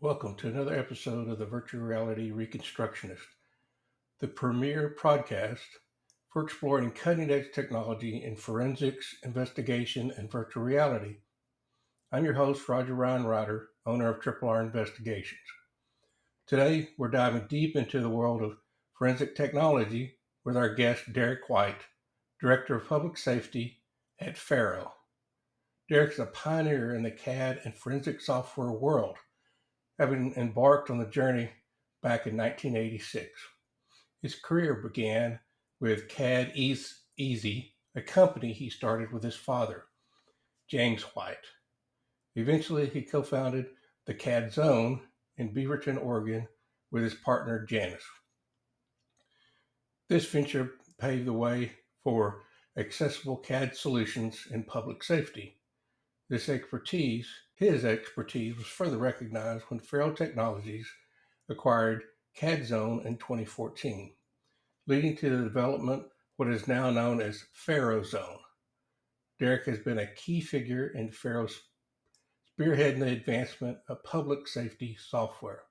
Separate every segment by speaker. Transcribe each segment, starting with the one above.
Speaker 1: Welcome to another episode of the Virtual Reality Reconstructionist, the premier podcast for exploring cutting-edge technology in forensics, investigation, and virtual reality. I'm your host, Roger Ryan Ryder, owner of Triple R Investigations. Today, we're diving deep into the world of forensic technology with our guest, Derik White, Director of Public Safety at FARO. Derik's a pioneer in the CAD and forensic software world, having embarked on the journey back in 1986. His career began with CAD Easy, a company he started with his father, James White. Eventually, he co-founded the CAD Zone in Beaverton, Oregon, with his partner, Janice. This venture paved the way for accessible CAD solutions in public safety. His expertise was further recognized when FARO Technologies acquired CAD Zone in 2014, leading to the development of what is now known as FARO Zone. Derik has been a key figure in FARO spearheading the advancement of public safety software.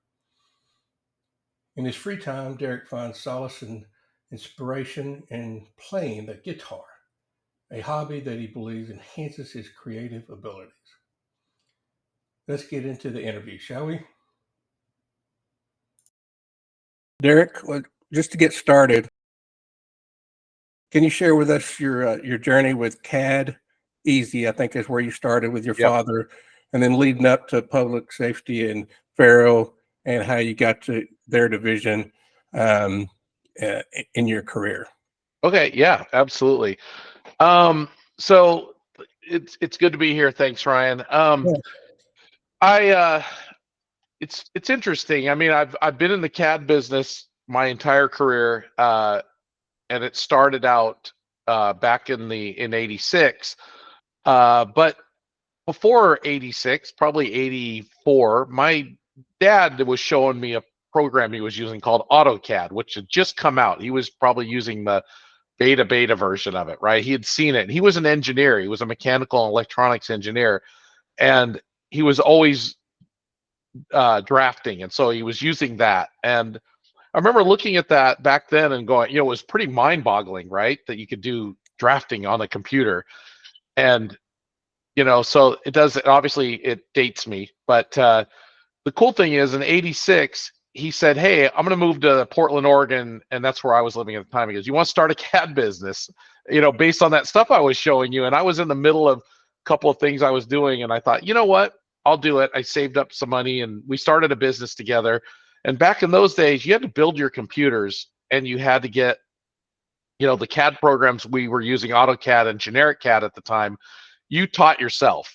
Speaker 1: In his free time, Derik finds solace and inspiration in playing the guitar, a hobby that he believes enhances his creative abilities. Let's get into the interview, shall we? Derik, just to get started, can you share with us your journey with CAD Easy? I think is where you started with your father, and then leading up to public safety and FARO, and how you got to their division in your career.
Speaker 2: Okay, yeah, absolutely. So it's good to be here. Thanks, Ryan. It's interesting. I mean, I've been in the CAD business my entire career, and it started out back in '86. But before '86, probably '84, my dad was showing me a program he was using called AutoCAD, which had just come out. He was probably using the beta version of it, right? He had seen it. He was an engineer. He was a mechanical and electronics engineer, and he was always drafting, and so he was using that. And I remember looking at that back then and going, it was pretty mind-boggling, right? That you could do drafting on a computer. And so it does. Obviously, it dates me, but the cool thing is, in '86, he said, "Hey, I'm going to move to Portland, Oregon," and that's where I was living at the time. He goes, "You want to start a CAD business?" Based on that stuff I was showing you. And I was in the middle of a couple of things I was doing, and I thought, you know what? I'll do it. I saved up some money, and we started a business together. And back in those days, you had to build your computers, and you had to get, the CAD programs we were using, AutoCAD and generic CAD at the time. You taught yourself,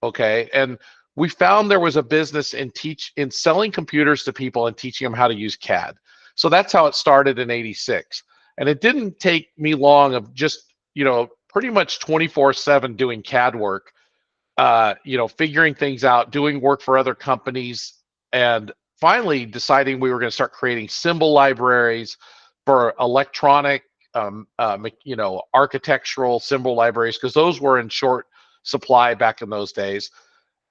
Speaker 2: okay? And we found there was a business in selling computers to people and teaching them how to use CAD. So that's how it started in '86. And it didn't take me long of just, pretty much 24/7 doing CAD work, figuring things out, doing work for other companies, and finally deciding we were going to start creating symbol libraries for electronic, architectural symbol libraries, because those were in short supply back in those days.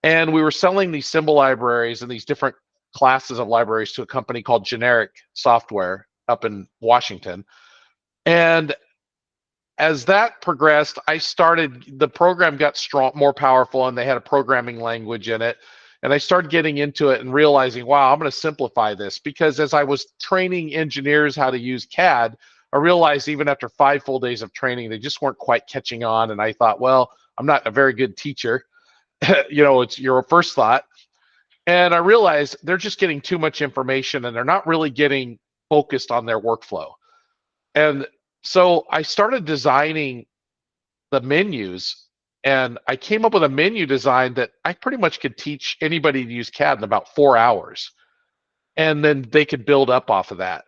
Speaker 2: And we were selling these symbol libraries and these different classes of libraries to a company called Generic Software up in Washington. And as that progressed, the program got strong, more powerful, and they had a programming language in it. And I started getting into it and realizing, wow, I'm going to simplify this, because as I was training engineers how to use CAD, I realized even after 5 full days of training, they just weren't quite catching on. And I thought, well, I'm not a very good teacher. It's your first thought. And I realized they're just getting too much information, and they're not really getting focused on their workflow. And so I started designing the menus, and I came up with a menu design that I pretty much could teach anybody to use CAD in about 4 hours. And then they could build up off of that.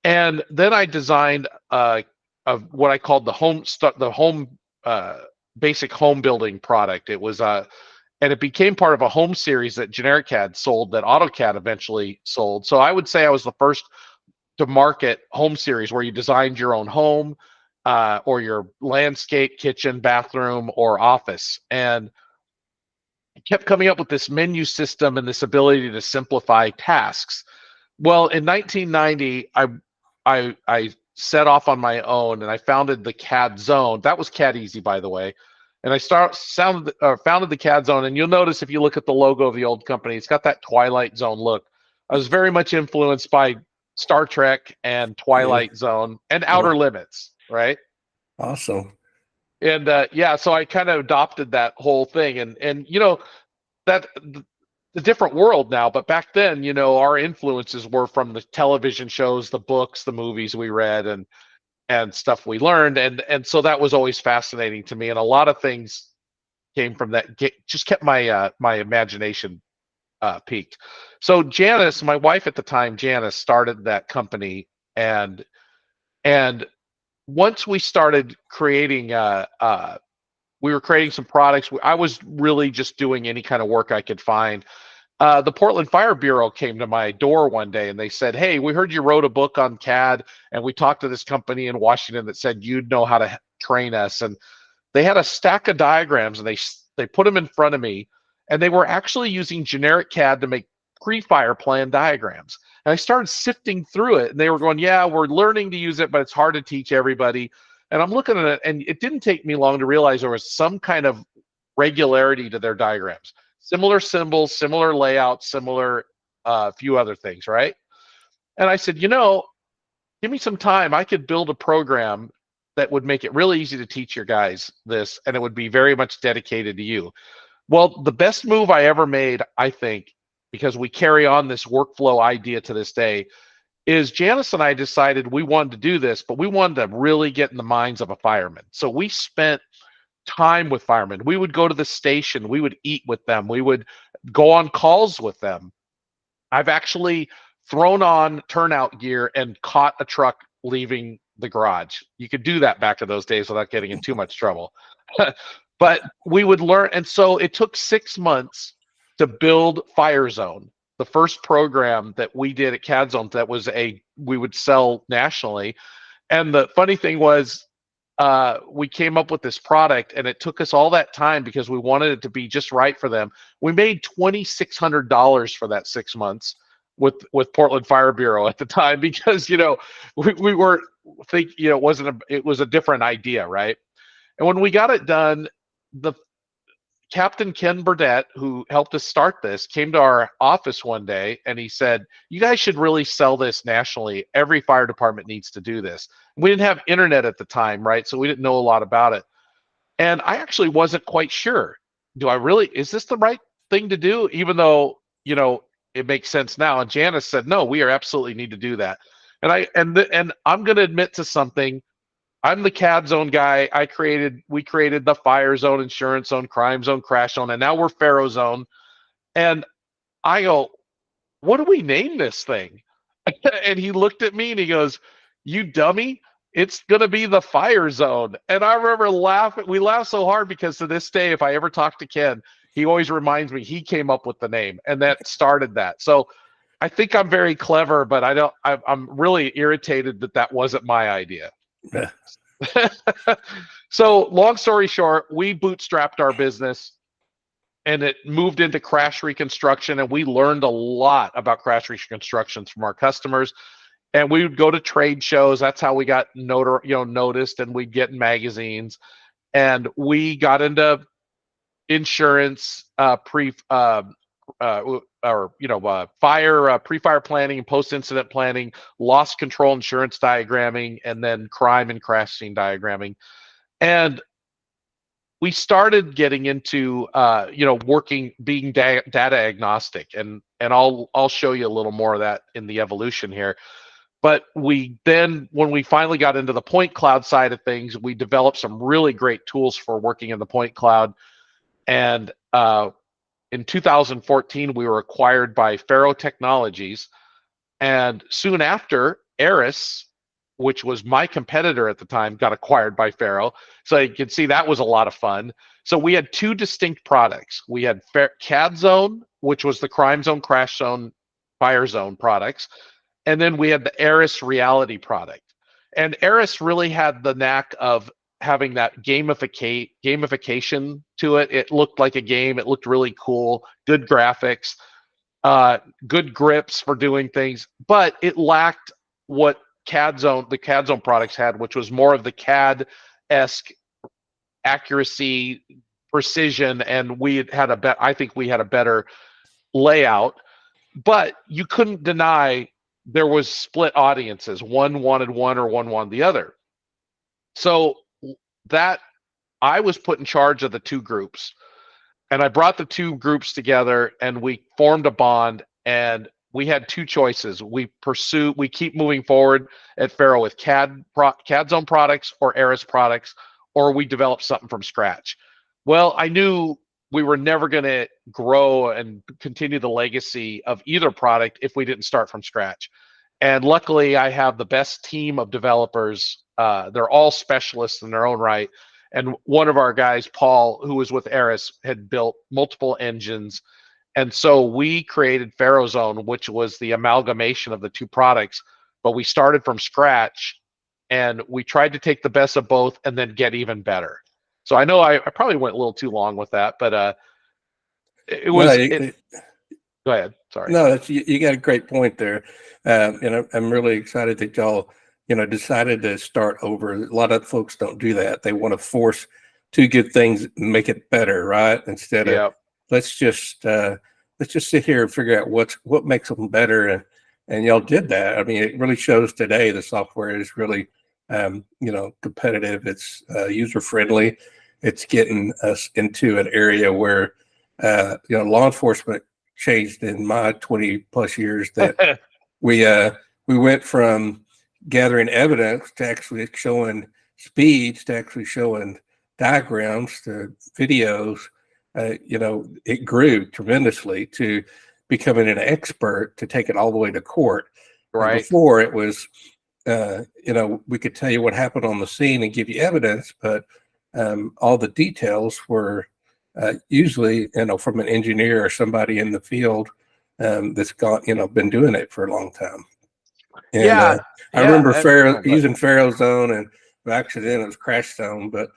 Speaker 2: And then I designed what I called the basic home building product. It was and it became part of a home series that Generic CAD sold, that AutoCAD eventually sold. So I would say I was the first to market home series, where you designed your own home, or your landscape, kitchen, bathroom, or office. And kept coming up with this menu system and this ability to simplify tasks. Well, in 1990, I set off on my own and I founded the CAD Zone. That was CAD Easy, by the way. And I founded the CAD Zone. And you'll notice if you look at the logo of the old company, it's got that Twilight Zone look. I was very much influenced by Star Trek and Twilight Zone and Outer Limits, right?
Speaker 3: Awesome.
Speaker 2: And yeah, so I kind of adopted that whole thing, and you know that the different world now, but back then, you know, our influences were from the television shows, the books, the movies we read, and stuff we learned, and so that was always fascinating to me, and a lot of things came from that. Just kept my my imagination peaked. So Janice, my wife at the time, Janice, started that company, and once we started creating we were creating some products. I was really just doing any kind of work I could find. The Portland Fire Bureau came to my door one day and they said, "Hey, we heard you wrote a book on CAD, and we talked to this company in Washington that said you'd know how to train us." And they had a stack of diagrams, and they put them in front of me, and they were actually using generic CAD to make pre-fire plan diagrams. And I started sifting through it, and they were going, "Yeah, we're learning to use it, but it's hard to teach everybody." And I'm looking at it, and it didn't take me long to realize there was some kind of regularity to their diagrams. Similar symbols, similar layouts, similar few other things, right? And I said, you know, give me some time. I could build a program that would make it really easy to teach your guys this, and it would be very much dedicated to you. Well, the best move I ever made, I think, because we carry on this workflow idea to this day, is Janice and I decided we wanted to do this, but we wanted to really get in the minds of a fireman. So we spent time with firemen. We would go to the station, we would eat with them, we would go on calls with them. I've actually thrown on turnout gear and caught a truck leaving the garage. You could do that back in those days without getting in too much trouble. But we would learn, and so it took 6 months to build FARO Zone, the first program that we did at CAD Zone that was we would sell nationally. And the funny thing was, we came up with this product, and it took us all that time because we wanted it to be just right for them. We made $2,600 for that 6 months with Portland Fire Bureau at the time, because you know we weren't think, you know, it was a different idea, right? And when we got it done, the Captain Ken Burdett, who helped us start this, came to our office one day and he said, "You guys should really sell this nationally. Every fire department needs to do this." We didn't have internet at the time, right? So we didn't know a lot about it. And I actually wasn't quite sure. Is this the right thing to do? Even though, you know, it makes sense now. And Janice said, "No, we are absolutely need to do that." And I'm going to admit to something. I'm the CAD Zone guy. We created the Fire Zone, Insurance Zone, Crime Zone, Crash Zone, and now we're FARO Zone. And I go, "What do we name this thing?" And he looked at me and he goes, "You dummy, it's gonna be the Fire Zone." And I remember laughing. We laughed so hard because to this day, if I ever talk to Ken, he always reminds me he came up with the name, and that started that. So I think I'm very clever, but I'm really irritated that that wasn't my idea.
Speaker 3: Yeah.
Speaker 2: So long story short, we bootstrapped our business, and it moved into crash reconstruction, and we learned a lot about crash reconstructions from our customers. And we would go to trade shows. That's how we got noticed, and we'd get in magazines. And we got into insurance, pre-fire planning and post-incident planning, loss control insurance diagramming, and then crime and crash scene diagramming. And we started getting into being data agnostic, and I'll show you a little more of that in the evolution here. But when we finally got into the point cloud side of things, we developed some really great tools for working in the point cloud. And in 2014, we were acquired by FARO Technologies, and soon after, Eris, which was my competitor at the time, got acquired by FARO. So you can see that was a lot of fun. So we had two distinct products. We had CAD Zone, which was the Crime Zone, Crash Zone, Fire Zone products, and then we had the Eris Reality product. And Eris really had the knack of having that gamification to it. It looked like a game. It looked really cool. Good graphics, good grips for doing things, but it lacked what the CAD Zone products had, which was more of the CAD-esque accuracy, precision, and I think we had a better layout. But you couldn't deny there was split audiences. One wanted one or one wanted the other. So that I was put in charge of the two groups, and I brought the two groups together, and we formed a bond, and we had two choices. We keep moving forward at FARO with CAD Zone products or Aris products, or we develop something from scratch. Well, I knew we were never going to grow and continue the legacy of either product if we didn't start from scratch. And luckily, I have the best team of developers. They're all specialists in their own right. And one of our guys, Paul, who was with Aris, had built multiple engines. And so we created FARO Zone, which was the amalgamation of the two products. But we started from scratch, and we tried to take the best of both and then get even better. So I know I probably went a little too long with that, but go ahead. Sorry.
Speaker 1: No, you got a great point there. And I'm really excited that y'all, decided to start over. A lot of folks don't do that. They want to force two good things and make it better, right? Instead of let's just sit here and figure out what makes them better. And y'all did that. I mean, it really shows today the software is really competitive. It's user friendly. It's getting us into an area where law enforcement changed in my 20 plus years. That we went from gathering evidence to actually showing speeds to actually showing diagrams to videos. It grew tremendously to becoming an expert to take it all the way to court.
Speaker 2: Right.
Speaker 1: And before it was, we could tell you what happened on the scene and give you evidence, but all the details were usually, from an engineer or somebody in the field that's been doing it for a long time. And I remember using FARO Zone, and actually then it was Crash Zone, but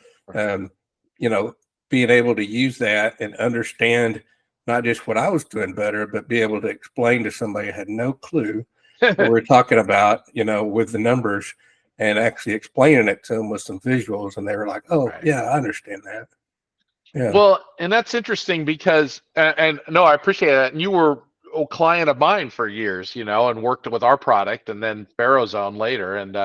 Speaker 1: being able to use that and understand not just what I was doing better, but be able to explain to somebody who had no clue what we're talking about, with the numbers, and actually explaining it to them with some visuals, and they were like, "Oh, yeah, I understand that." Yeah.
Speaker 2: Well, and that's interesting because, and no, I appreciate that. And you were a client of mine for years, and worked with our product, and then FARO Zone later. And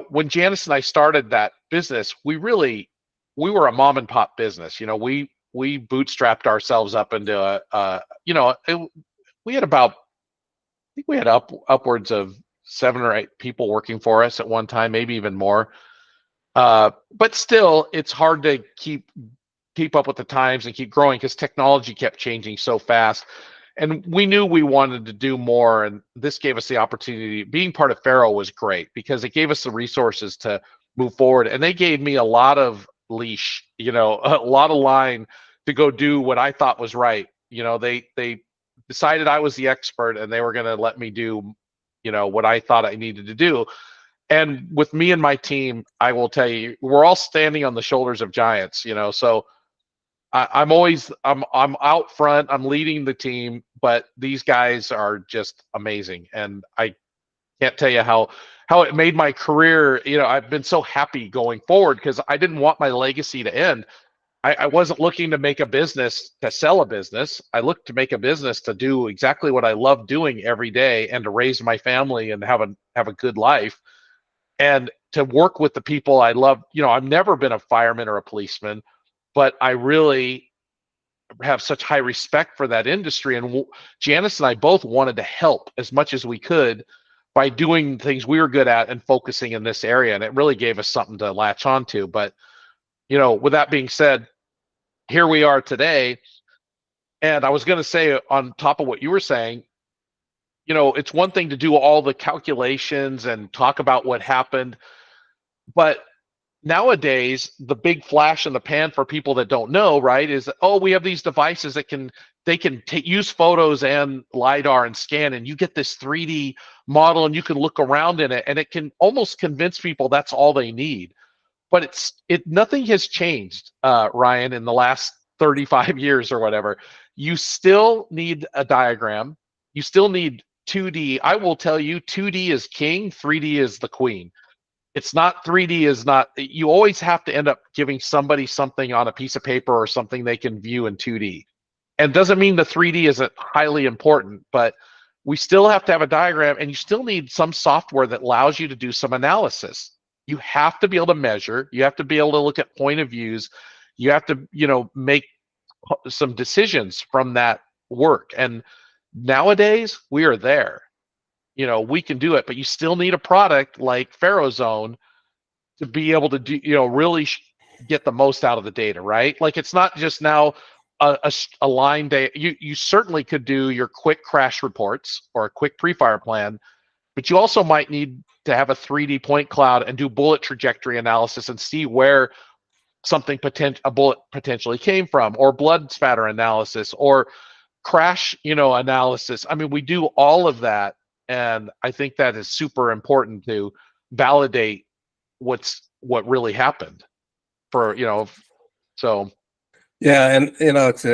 Speaker 2: when Janice and I started that business, we were a mom and pop business. We bootstrapped ourselves up into we had about, I think we had upwards of 7 or 8 people working for us at one time, maybe even more. But still, it's hard to keep up with the times and keep growing because technology kept changing so fast. And we knew we wanted to do more, and this gave us the opportunity. Being part of FARO was great because it gave us the resources to move forward, and they gave me a lot of leash, a lot of line to go do what I thought was right. They decided I was the expert, and they were going to let me do, what I thought I needed to do. And with me and my team, I will tell you, we're all standing on the shoulders of giants, so I'm out front, I'm leading the team, but these guys are just amazing. And I can't tell you how it made my career, I've been so happy going forward because I didn't want my legacy to end. I wasn't looking to make a business to sell a business. I looked to make a business to do exactly what I love doing every day and to raise my family and have a good life. And to work with the people I love. I've never been a fireman or a policeman, but I really have such high respect for that industry. And Janice and I both wanted to help as much as we could by doing things we were good at and focusing in this area. And it really gave us something to latch onto. But, with that being said, here we are today. And I was going to say, on top of what you were saying, it's one thing to do all the calculations and talk about what happened, but nowadays, the big flash in the pan for people that don't know, right, is, oh, we have these devices that can use photos and lidar and scan, and you get this 3D model, and you can look around in it, and it can almost convince people that's all they need. But nothing has changed, Ryan, in the last 35 years or whatever. You still need a diagram. You still need 2D. I will tell you, 2D is king, 3D is the queen. It's not 3D is not, you always have to end up giving somebody something on a piece of paper or something they can view in 2D. And doesn't mean the 3D isn't highly important, but we still have to have a diagram, and you still need some software that allows you to do some analysis. You have to be able to measure, you have to be able to look at point of views, you have to, make some decisions from that work. And nowadays we are there. We can do it, but you still need a product like FARO Zone to be able to do, really get the most out of the data, right? Like, it's not just now a line data. You certainly could do your quick crash reports or a quick pre-fire plan, but you also might need to have a 3D point cloud and do bullet trajectory analysis and see where a bullet potentially came from, or blood spatter analysis, or crash, analysis. I mean, we do all of that, and I think that is super important to validate what really happened for, so.
Speaker 1: Yeah, and it's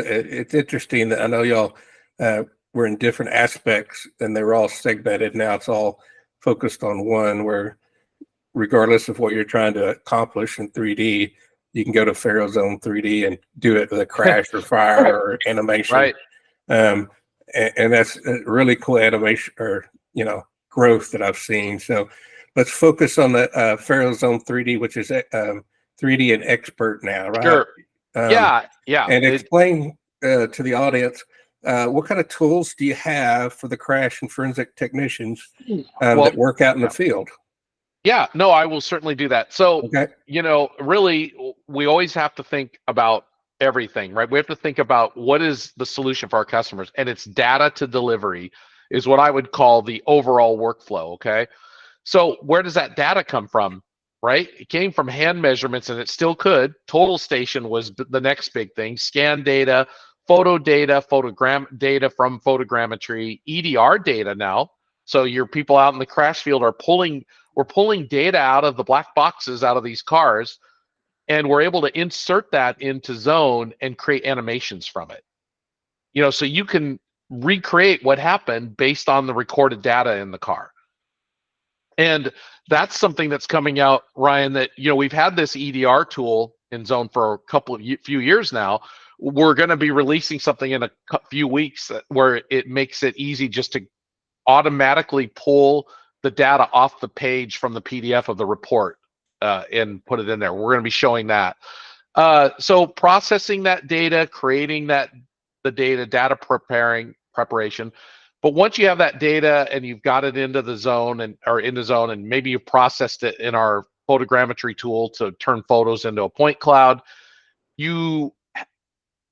Speaker 1: interesting that I know y'all were in different aspects, and they were all segmented. Now it's all focused on one, where regardless of what you're trying to accomplish in 3D, you can go to FARO Zone 3D and do it with a crash or fire or animation.
Speaker 2: Right.
Speaker 1: And that's a really cool animation or growth that I've seen. So let's focus on the FARO Zone 3D, which is 3D and expert now, right?
Speaker 2: Sure. Yeah.
Speaker 1: And explain to the audience what kind of tools do you have for the crash and forensic technicians that work out in the field?
Speaker 2: Yeah, no, I will certainly do that. So,
Speaker 1: okay.
Speaker 2: Really, we always have to think about everything, right? We have to think about what is the solution for our customers, and it's data to delivery is what I would call the overall workflow, okay? So where does that data come from, right? It came from hand measurements, and it still could. Total station was the next big thing. Scan data, photo data, photogram data from photogrammetry, EDR data now. So your people out in the crash field we're pulling data out of the black boxes out of these cars, and we're able to insert that into Zone and create animations from it. So you can recreate what happened based on the recorded data in the car. And that's something that's coming out, Ryan, that, we've had this EDR tool in Zone for a few years now. We're going to be releasing something in a few weeks where it makes it easy just to automatically pull the data off the page from the PDF of the report and put it in there. We're going to be showing that. So processing that data, creating the data preparation. But once you have that data and you've got it into the Zone and maybe you've processed it in our photogrammetry tool to turn photos into a point cloud,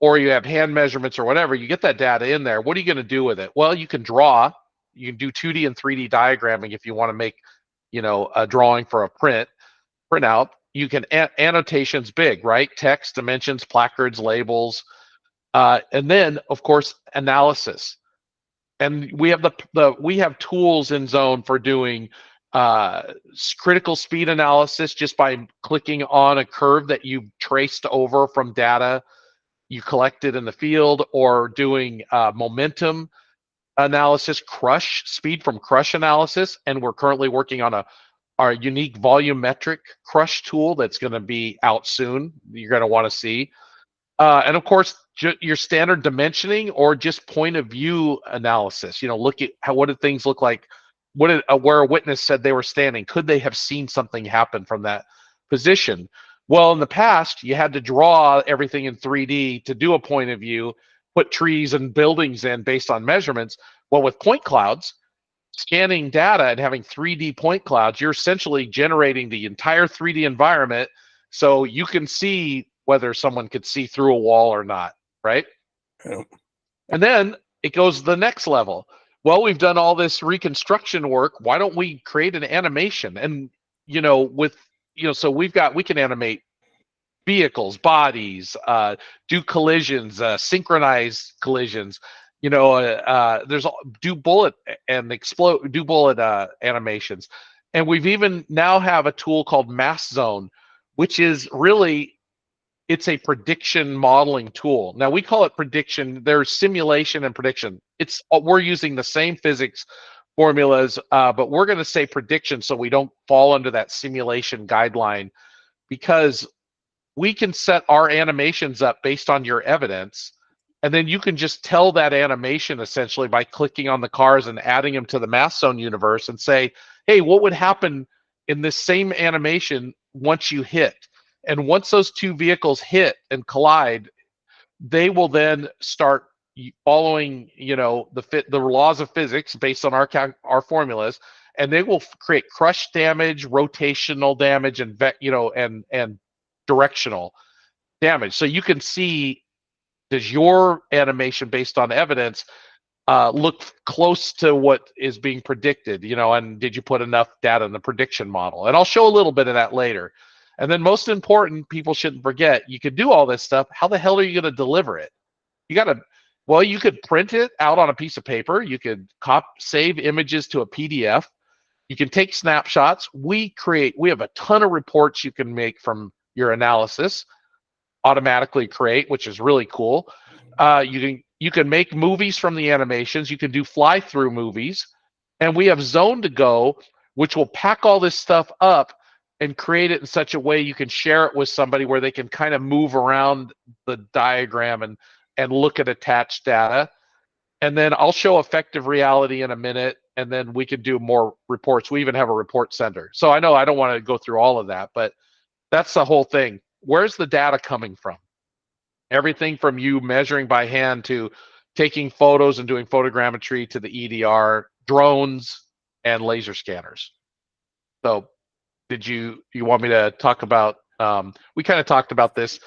Speaker 2: or you have hand measurements or whatever, you get that data in there. What are you going to do with it? Well, you can draw. You can do 2D and 3D diagramming if you want to make, a drawing for a printout. You can annotations big, right? Text, dimensions, placards, labels, and then of course analysis. And we have we have tools in Zone for doing critical speed analysis just by clicking on a curve that you traced over from data you collected in the field, or doing momentum analysis, speed from crush analysis. And we're currently working on our unique volumetric crush tool that's going to be out soon. You're going to want to see. And of course, your standard dimensioning or just point of view analysis. Look at what did things look like? Where a witness said they were standing? Could they have seen something happen from that position? Well, in the past, you had to draw everything in 3D to do a point of view, put trees and buildings in based on measurements. Well, with point clouds, scanning data and having 3D point clouds, you're essentially generating the entire 3D environment so you can see whether someone could see through a wall or not, right?
Speaker 1: Yeah.
Speaker 2: And then it goes to the next level. Well, we've done all this reconstruction work. Why don't we create an animation? And, with so we can animate vehicles, bodies, do collisions, synchronize collisions. There's do bullet and explode, do bullet animations, and we've even now have a tool called Mass Zone, which is really it's a prediction modeling tool. Now we call it prediction. There's simulation and prediction. We're using the same physics formulas, but we're going to say prediction so we don't fall under that simulation guideline, because we can set our animations up based on your evidence, and then you can just tell that animation essentially by clicking on the cars and adding them to the Mass Zone universe and say, hey, what would happen in this same animation once you hit? And once those two vehicles hit and collide, they will then start following, the laws of physics based on our formulas, and they will create crush damage, rotational damage, and and directional damage. So you can see, does your animation based on evidence look close to what is being predicted, and did you put enough data in the prediction model? And I'll show a little bit of that later. And then most important, people shouldn't forget, you could do all this stuff. How the hell are you going to deliver it? You could print it out on a piece of paper. You could save images to a PDF. You can take snapshots. We have a ton of reports you can make from your analysis, automatically create, which is really cool. You can make movies from the animations. You can do fly-through movies. And we have Zone to Go, which will pack all this stuff up and create it in such a way you can share it with somebody where they can kind of move around the diagram and look at attached data. And then I'll show effective reality in a minute, and then we can do more reports. We even have a report center. So I know I don't want to go through all of that, but that's the whole thing. Where's the data coming from? Everything from you measuring by hand to taking photos and doing photogrammetry to the EDR, drones, and laser scanners. So you want me to talk about, we kind of talked about this,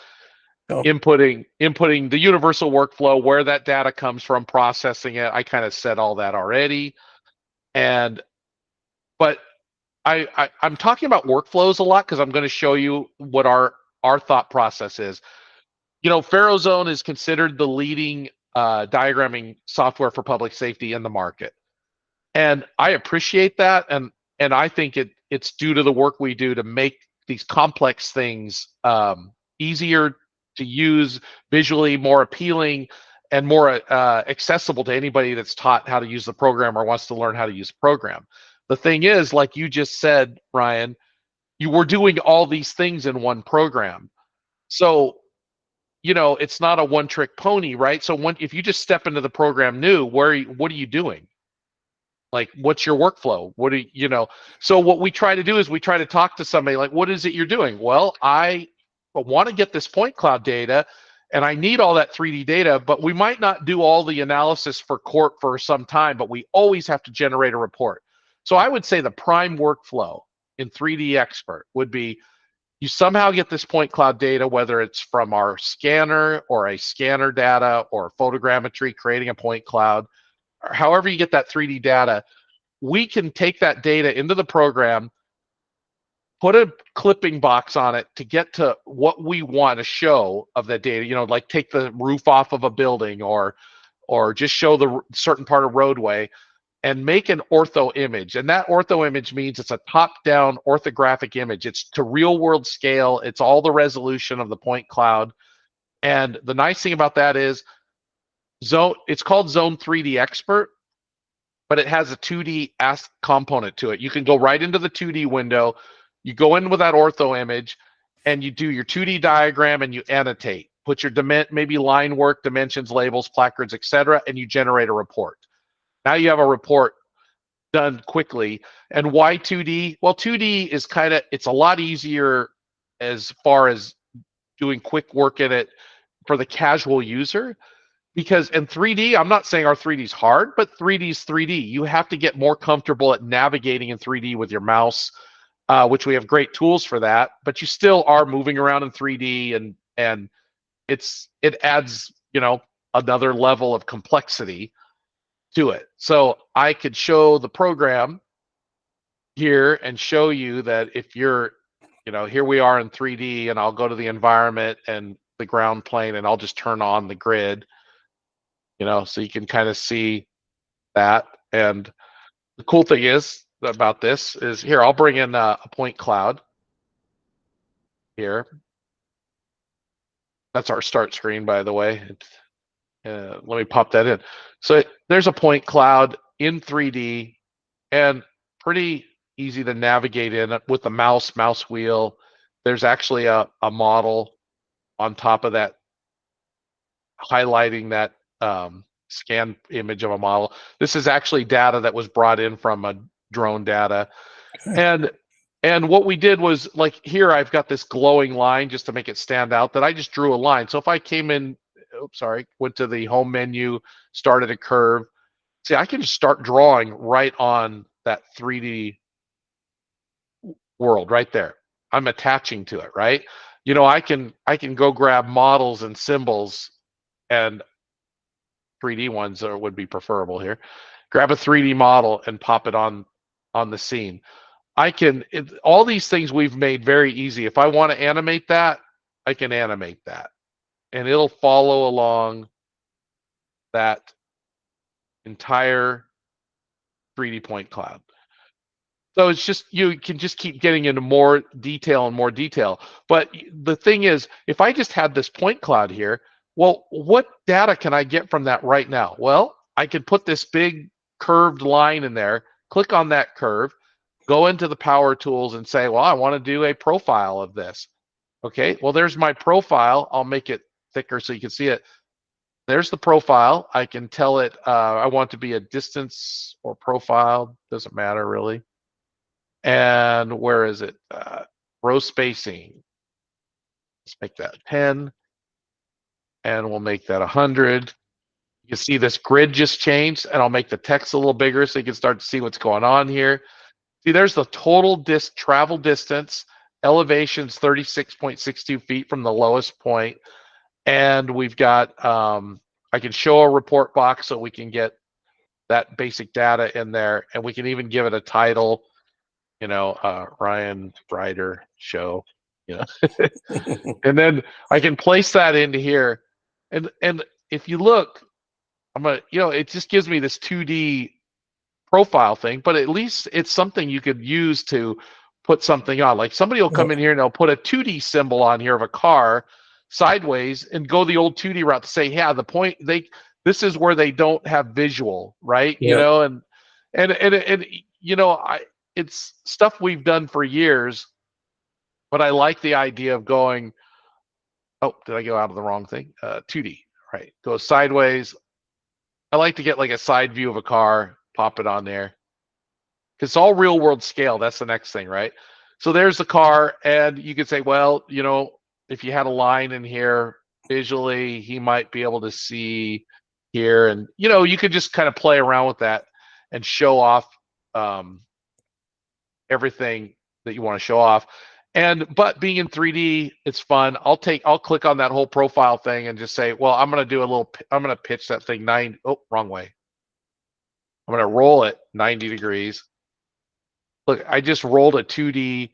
Speaker 2: inputting the universal workflow, where that data comes from, processing it. I kind of said all that already. But I'm talking about workflows a lot because I'm going to show you what our thought process is. FARO Zone is considered the leading diagramming software for public safety in the market. And I appreciate that. And I think it's due to the work we do to make these complex things easier to use, visually more appealing, and more accessible to anybody that's taught how to use the program or wants to learn how to use the program. The thing is, like you just said, Ryan, you were doing all these things in one program. So, it's not a one-trick pony, right? So if you just step into the program new, what are you doing? Like, what's your workflow? So what we try to do is we try to talk to somebody like, what is it you're doing? Well, I want to get this point cloud data, and I need all that 3D data, but we might not do all the analysis for court for some time, but we always have to generate a report. So I would say the prime workflow in 3D Expert would be, you somehow get this point cloud data, whether it's from our scanner or a scanner data or photogrammetry, creating a point cloud, or however you get that 3D data. We can take that data into the program, put a clipping box on it to get to what we want to show of that data, like take the roof off of a building or just show the certain part of roadway, and make an ortho image. And that ortho image means it's a top-down orthographic image. It's to real-world scale. It's all the resolution of the point cloud. And the nice thing about that is it's called Zone 3D Expert, but it has a 2D component to it. You can go right into the 2D window. You go in with that ortho image, and you do your 2D diagram, and you annotate. Put your maybe line work, dimensions, labels, placards, etc., and you generate a report. Now you have a report done quickly. And why 2D? Well, 2D is it's a lot easier as far as doing quick work in it for the casual user. Because in 3D, I'm not saying our 3D is hard, but 3D is 3D. You have to get more comfortable at navigating in 3D with your mouse, which we have great tools for that. But you still are moving around in 3D, and it adds another level of complexity to it. So I could show the program here and show you that if you're here we are in 3D, and I'll go to the environment and the ground plane, and I'll just turn on the grid, so you can kind of see that. And the cool thing is about this is here, I'll bring in a point cloud here. That's our start screen, by the way. Let me pop that in. So there's a point cloud in 3D, and pretty easy to navigate in with the mouse wheel. There's actually a model on top of that, highlighting that scan image of a model. This is actually data that was brought in from a drone data. And what we did was, like, here I've got this glowing line just to make it stand out, that I just drew a line. So if I came in, went to the home menu, started a curve, see, I can just start drawing right on that 3D world right there. I'm attaching to it, right? I can go grab models and symbols, and 3D ones would be preferable here. Grab a 3D model and pop it on the scene. All these things we've made very easy. If I want to animate that, I can animate that, and it'll follow along that entire 3D point cloud. So it's just, you can just keep getting into more detail and more detail. But the thing is, if I just had this point cloud here, well, what data can I get from that right now? Well, I could put this big curved line in there, click on that curve, go into the power tools and say, well, I want to do a profile of this. Okay, well, there's my profile. I'll make it thicker so you can see it. There's the profile. I can tell it I want to be a distance or profile, doesn't matter really. And where is it? Row spacing. Let's make that 10. And we'll make that 100. You can see this grid just changed, and I'll make the text a little bigger so you can start to see what's going on here. See, there's the total travel distance. Elevation's 36.62 feet from the lowest point. And we've got, I can show a report box so we can get that basic data in there. And we can even give it a title, Ryan Ryder show, and then I can place that into here. And if you look, it just gives me this 2D profile thing, but at least it's something you could use to put something on. Like, somebody will come in here and they'll put a 2D symbol on here of a car sideways and go the old 2D route to say, yeah, this is where they don't have visual, right?
Speaker 1: Yeah.
Speaker 2: It's stuff we've done for years, but I like the idea of going, oh, did I go out of the wrong thing? 2D, right? Go sideways. I like to get like a side view of a car, pop it on there. Because it's all real world scale. That's the next thing, right? So there's the car, and you could say, well, if you had a line in here visually, he might be able to see here. And, you could just kind of play around with that and show off everything that you want to show off. But being in 3D, it's fun. I'll click on that whole profile thing and just say, well, I'm going to pitch that thing wrong way. I'm going to roll it 90 degrees. Look, I just rolled a 2D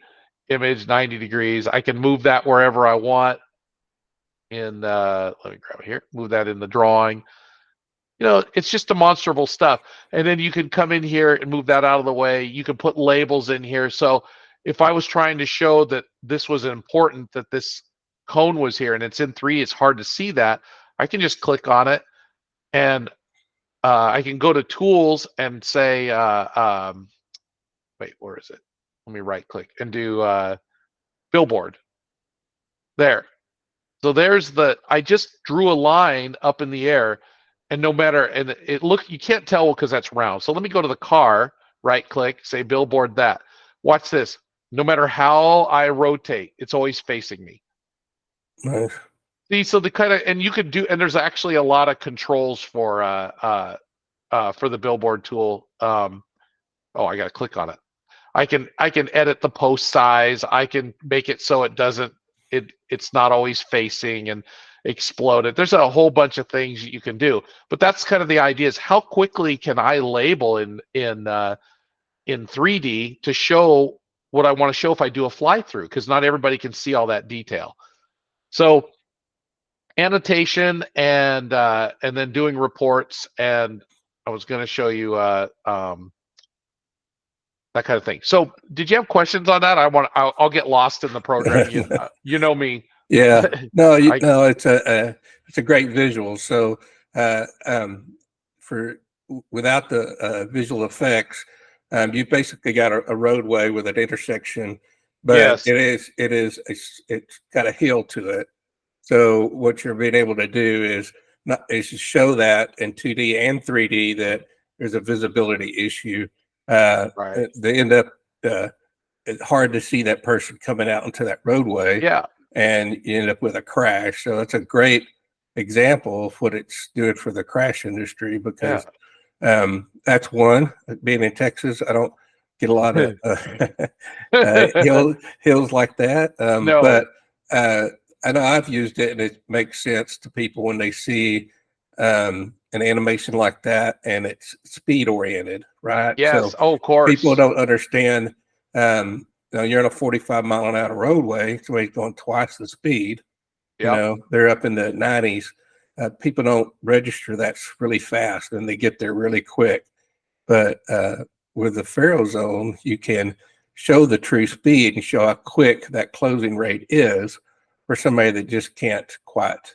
Speaker 2: image 90 degrees. I can move that wherever I want. Let me grab it here. Move that in the drawing. It's just demonstrable stuff. And then you can come in here and move that out of the way. You can put labels in here. So if I was trying to show that this was important, that this cone was here and it's in 3D, it's hard to see that. I can just click on it, and I can go to tools and say, wait, where is it? Let me right click and do billboard. There. So I just drew a line up in the air, and you can't tell because that's round. So let me go to the car, right click, say billboard that. Watch this. No matter how I rotate, it's always facing me.
Speaker 1: Nice.
Speaker 2: See, so and there's actually a lot of controls for the billboard tool. I got to click on it. I can edit the post size. I can make it so it's not always facing and explode it. There's a whole bunch of things you can do, but that's kind of the idea, is how quickly can I label in 3D to show what I want to show if I do a fly through, because not everybody can see all that detail. So annotation and then doing reports, and I was going to show you that kind of thing. So did you have questions on that? I'll get lost in the program. You know me.
Speaker 1: Yeah, no,
Speaker 2: I,
Speaker 1: no, it's a great visual. So for without the visual effects, you basically got a roadway with an intersection, but
Speaker 2: yes,
Speaker 1: it's got a hill to it. So what you're being able to do is show that in 2D and 3D that there's a visibility issue.
Speaker 2: right.
Speaker 1: They end up it's hard to see that person coming out into that roadway,
Speaker 2: Yeah,
Speaker 1: and you end up with a crash. So it's a great example of what it's doing for the crash industry,
Speaker 2: yeah.
Speaker 1: because that's one. Being in Texas, I don't get a lot of hills like that, but
Speaker 2: No,
Speaker 1: I know I've used it, and it makes sense to people when they see an animation like that, and it's speed oriented, right?
Speaker 2: yes.
Speaker 1: So
Speaker 2: Oh, of
Speaker 1: people
Speaker 2: course.
Speaker 1: don't understand. You're on a 45-mile-an-hour roadway, so he's going twice the speed.
Speaker 2: Yep.
Speaker 1: They're up in the 90s. People don't register that's really fast, and they get there really quick. But with the FARO Zone, you can show the true speed and show how quick that closing rate is for somebody that just can't quite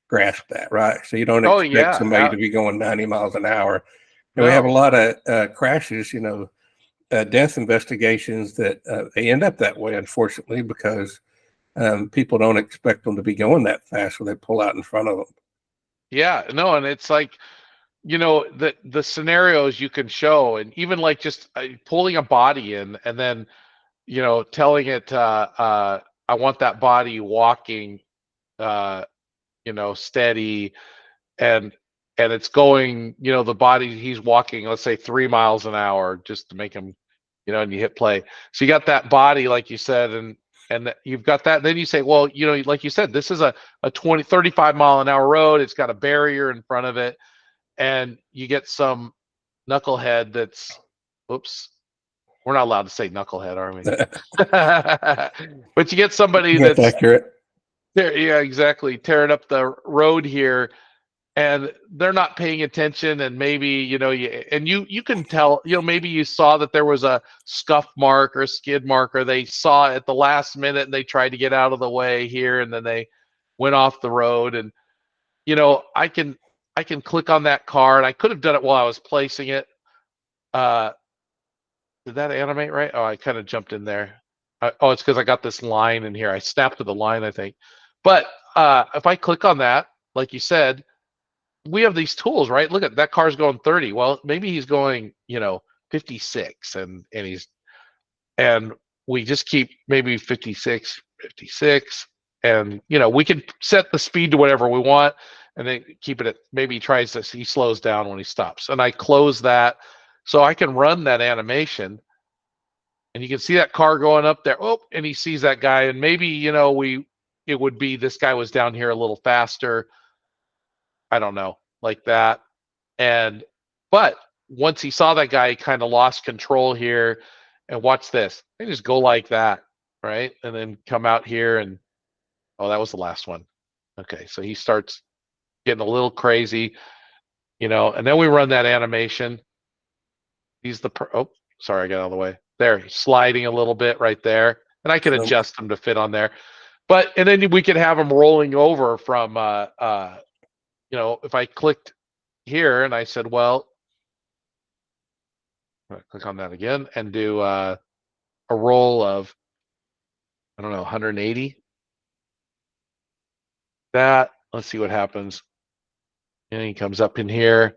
Speaker 1: grasp that, right? So you don't
Speaker 2: Oh,
Speaker 1: expect
Speaker 2: yeah.
Speaker 1: somebody to be going 90 miles an hour. And we have a
Speaker 2: No.
Speaker 1: lot of crashes, death investigations that they end up that way, unfortunately, because people don't expect them to be going that fast when they pull out in front of them.
Speaker 2: Yeah. No. And it's like, the scenarios you can show, and even like just pulling a body in, and then telling it, I want that body walking, uh, steady, and it's going, the body, he's walking, let's say 3 miles an hour, just to make him, and you hit play. So you got that body, like you said, and you've got that. Then you say, well, like you said, this is a 35 mile an hour road. It's got a barrier in front of it, and you get some knucklehead that's, oops, we're not allowed to say knucklehead, are we? But you get somebody
Speaker 1: That's
Speaker 2: that's
Speaker 1: accurate.
Speaker 2: yeah, exactly, tearing up the road here, and they're not paying attention, and maybe you can tell, maybe you saw that there was a scuff mark or a skid mark, or they saw it at the last minute and they tried to get out of the way here, and then they went off the road. And I can click on that car, and I could have done it while I was placing it. uh did that animate right? Oh, I kind of jumped in there. Oh, it's because I got this line in here. I snapped to the line, I think. But if I click on that, like you said, we have these tools, right? Look at that car's going 30. Well, maybe he's going, 56, and we just keep maybe 56, 56, and we can set the speed to whatever we want, and then keep it at, maybe he slows down when he stops, and I close that so I can run that animation, and you can see that car going up there. Oh, and he sees that guy, and maybe it would be this guy was down here a little faster. I don't know, like that. And but once he saw that guy, he kind of lost control here. And watch this. They just go like that, right? And then come out here, and oh, that was the last one. Okay, so he starts getting a little crazy, and then we run that animation. He's oh, sorry, I got out of the way. There, he's sliding a little bit right there. And I can
Speaker 1: So,
Speaker 2: adjust him to fit on there. And then we could have him rolling over from if I clicked here and I said, well, click on that again and do a roll of, I don't know, 180. Let's see what happens. And he comes up in here.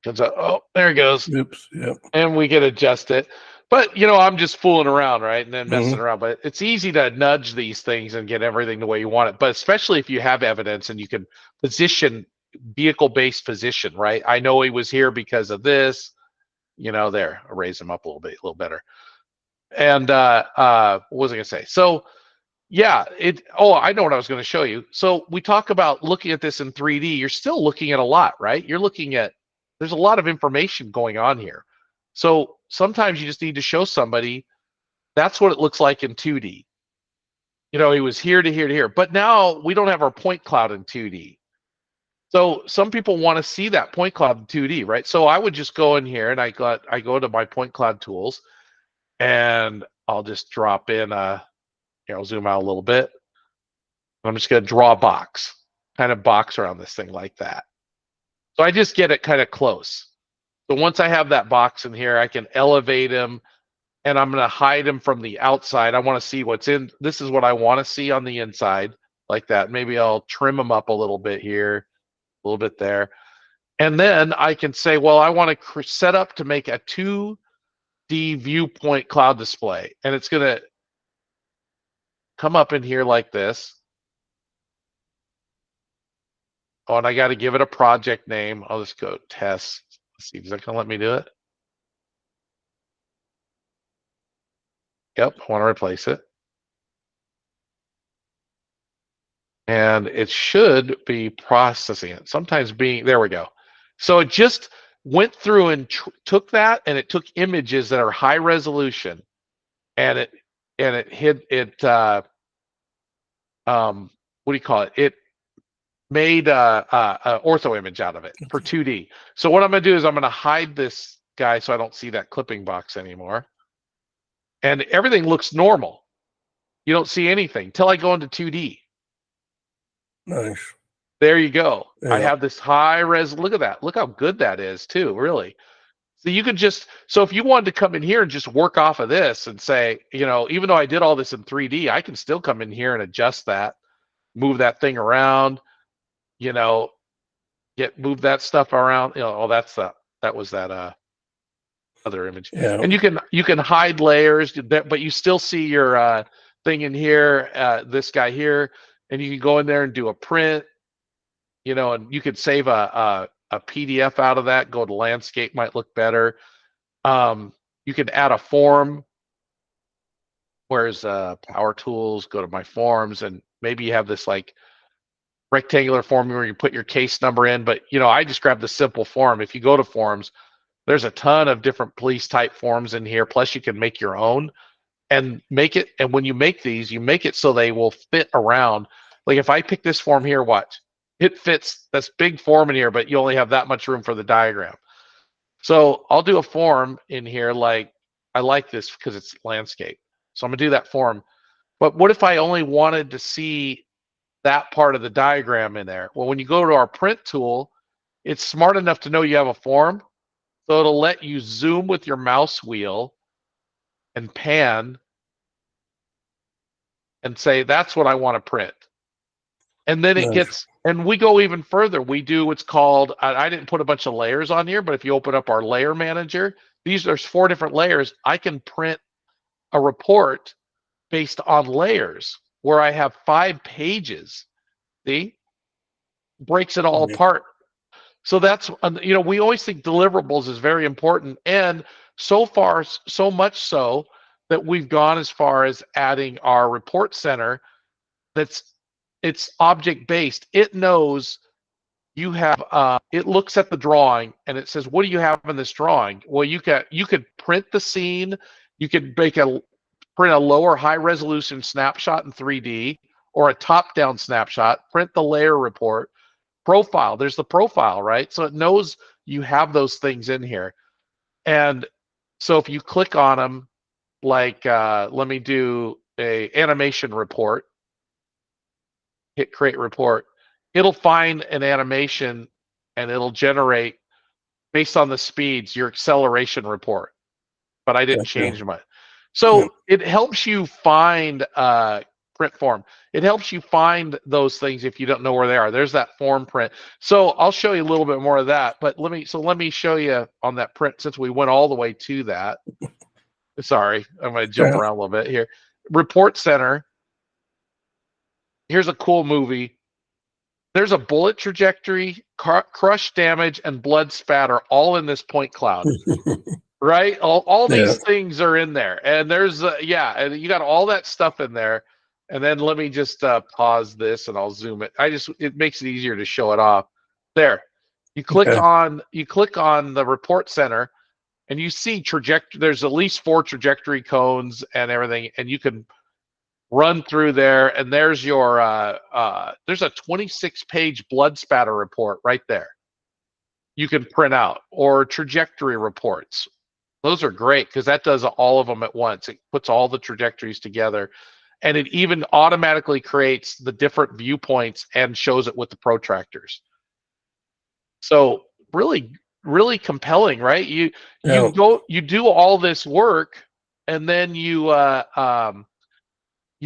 Speaker 2: Comes up. Oh, there he goes.
Speaker 1: oops. Yep.
Speaker 2: And we can adjust it. But I'm just fooling around, right? And then messing
Speaker 1: Mm-hmm.
Speaker 2: around. But it's easy to nudge these things and get everything the way you want it. But especially if you have evidence and you can position vehicle-based position, right? I know he was here because of this. There, I raise him up a little better. And what was I gonna say? So yeah, I know what I was going to show you. So we talk about looking at this in 3D. You're still looking at a lot, right? There's a lot of information going on here. So sometimes you just need to show somebody that's what it looks like in 2D. He was here to here to here, but now we don't have our point cloud in 2D. So some people want to see that point cloud in 2D, right? So I would just go in here and I go to my point cloud tools, and I'll just drop in here, I'll zoom out a little bit. I'm just going to draw a box, kind of box around this thing like that. So I just get it kind of close. So once I have that box in here, I can elevate him, and I'm going to hide him from the outside. I want to see what's in. This is what I want to see on the inside, like that. Maybe I'll trim him up a little bit here, a little bit there. And then I can say, well, I want to set up to make a 2D viewpoint cloud display. And it's going to come up in here like this. Oh, and I got to give it a project name. I'll just go test. Let's see, is that going to let me do it? Yep, I want to replace it. And it should be processing it. Sometimes there we go. So it just went through and took that, and it took images that are high resolution, and it hid it. What do you call it? It made a ortho image out of it for 2D. So what I'm going to do is I'm going to hide this guy so I don't see that clipping box anymore, and everything looks normal. You don't see anything till I go into 2D.
Speaker 1: Nice.
Speaker 2: There you go.
Speaker 1: Yeah.
Speaker 2: I have this high res. Look at that. Look how good that is too, really. So you could so if you wanted to come in here and just work off of this and say, even though I did all this in 3D, I can still come in here and adjust that, move that thing around, move that stuff around. That was that other image.
Speaker 1: Yeah.
Speaker 2: And you can hide layers, but you still see your thing in here, this guy here, and you can go in there and do a print, and you could save a PDF out of that, go to landscape, might look better. You can add a form. Where's Power Tools, go to my forms, and maybe you have this like rectangular form where you put your case number in, but I just grabbed the simple form. If you go to forms, there's a ton of different police type forms in here, plus you can make your own and make it. And when you make these, you make it so they will fit around. Like if I pick this form here, watch, it fits this big form in here, but you only have that much room for the diagram. So I'll do a form in here. Like I like this because it's landscape. So I'm gonna do that form. But what if I only wanted to see that part of the diagram in there? Well, when you go to our print tool, it's smart enough to know you have a form. So it'll let you zoom with your mouse wheel and pan and say, that's what I want to print. And then it gets, and we go even further. We do what's called, I didn't put a bunch of layers on here, but if you open up our layer manager, there's 4 different layers. I can print a report based on layers where I have 5 pages. See? Breaks it all apart. So that's, we always think deliverables is very important. And so far, so much so that we've gone as far as adding our report center it's object based. It knows you have, it looks at the drawing and it says, what do you have in this drawing? Well, you could print the scene. You could print a lower high resolution snapshot in 3D or a top down snapshot, print the layer report. Profile, there's the profile, right? So it knows you have those things in here. And so if you click on them, like let me do a animation report, hit create report, it'll find an animation and it'll generate based on the speeds your acceleration report. But I didn't change much. So it helps you find print form. It helps you find those things if you don't know where they are. There's that form print. So I'll show you a little bit more of that. But let me show you on that print since we went all the way to that. Sorry, I'm going to jump around a little bit here. Report center. Here's a cool movie. There's a bullet trajectory, crush damage, and blood spatter all in this point cloud. Right? All these things are in there. And there's, and you got all that stuff in there. And then let me just pause this and I'll zoom it. It makes it easier to show it off. There. You click on the report center and you see trajectory. There's at least 4 trajectory cones and everything, and you can run through there. And there's your there's a 26-page blood spatter report right there. You can print out, or trajectory reports. Those are great because that does all of them at once. It puts all the trajectories together, and it even automatically creates the different viewpoints and shows it with the protractors. So really, really compelling, right? You do all this work, and then you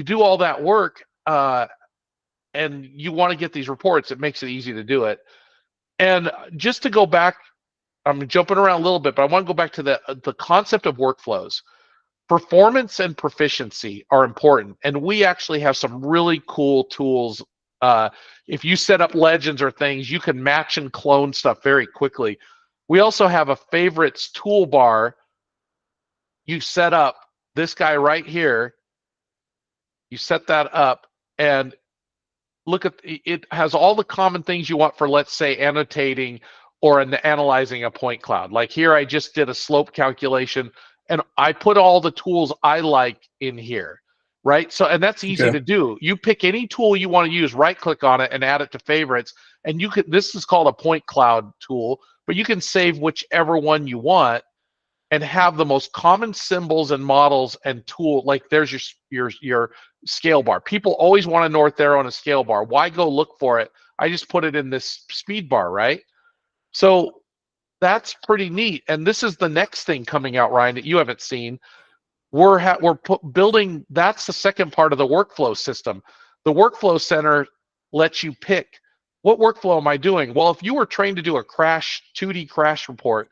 Speaker 2: do all that work, and you want to get these reports. It makes it easy to do it. And just to go back, I'm jumping around a little bit, but I want to go back to the concept of workflows. Performance and proficiency are important, and we actually have some really cool tools. If you set up legends or things, you can match and clone stuff very quickly. We also have a favorites toolbar. You set up this guy right here. You set that up, and look at it. Has all the common things you want for, let's say, annotating or analyzing a point cloud. Like here, I just did a slope calculation, and I put all the tools I like in here, right? So, and that's easy to do. You pick any tool you want to use, right click on it and add it to favorites. And you could, this is called a point cloud tool, but you can save whichever one you want and have the most common symbols and models and tool. Like there's your scale bar. People always want a north arrow and a scale bar. Why go look for it? I just put it in this speed bar, right? So that's pretty neat. And this is the next thing coming out, Ryan, that you haven't seen. We're building, that's the second part of the workflow system. The workflow center lets you pick, what workflow am I doing? Well, if you were trained to do a 2D crash report,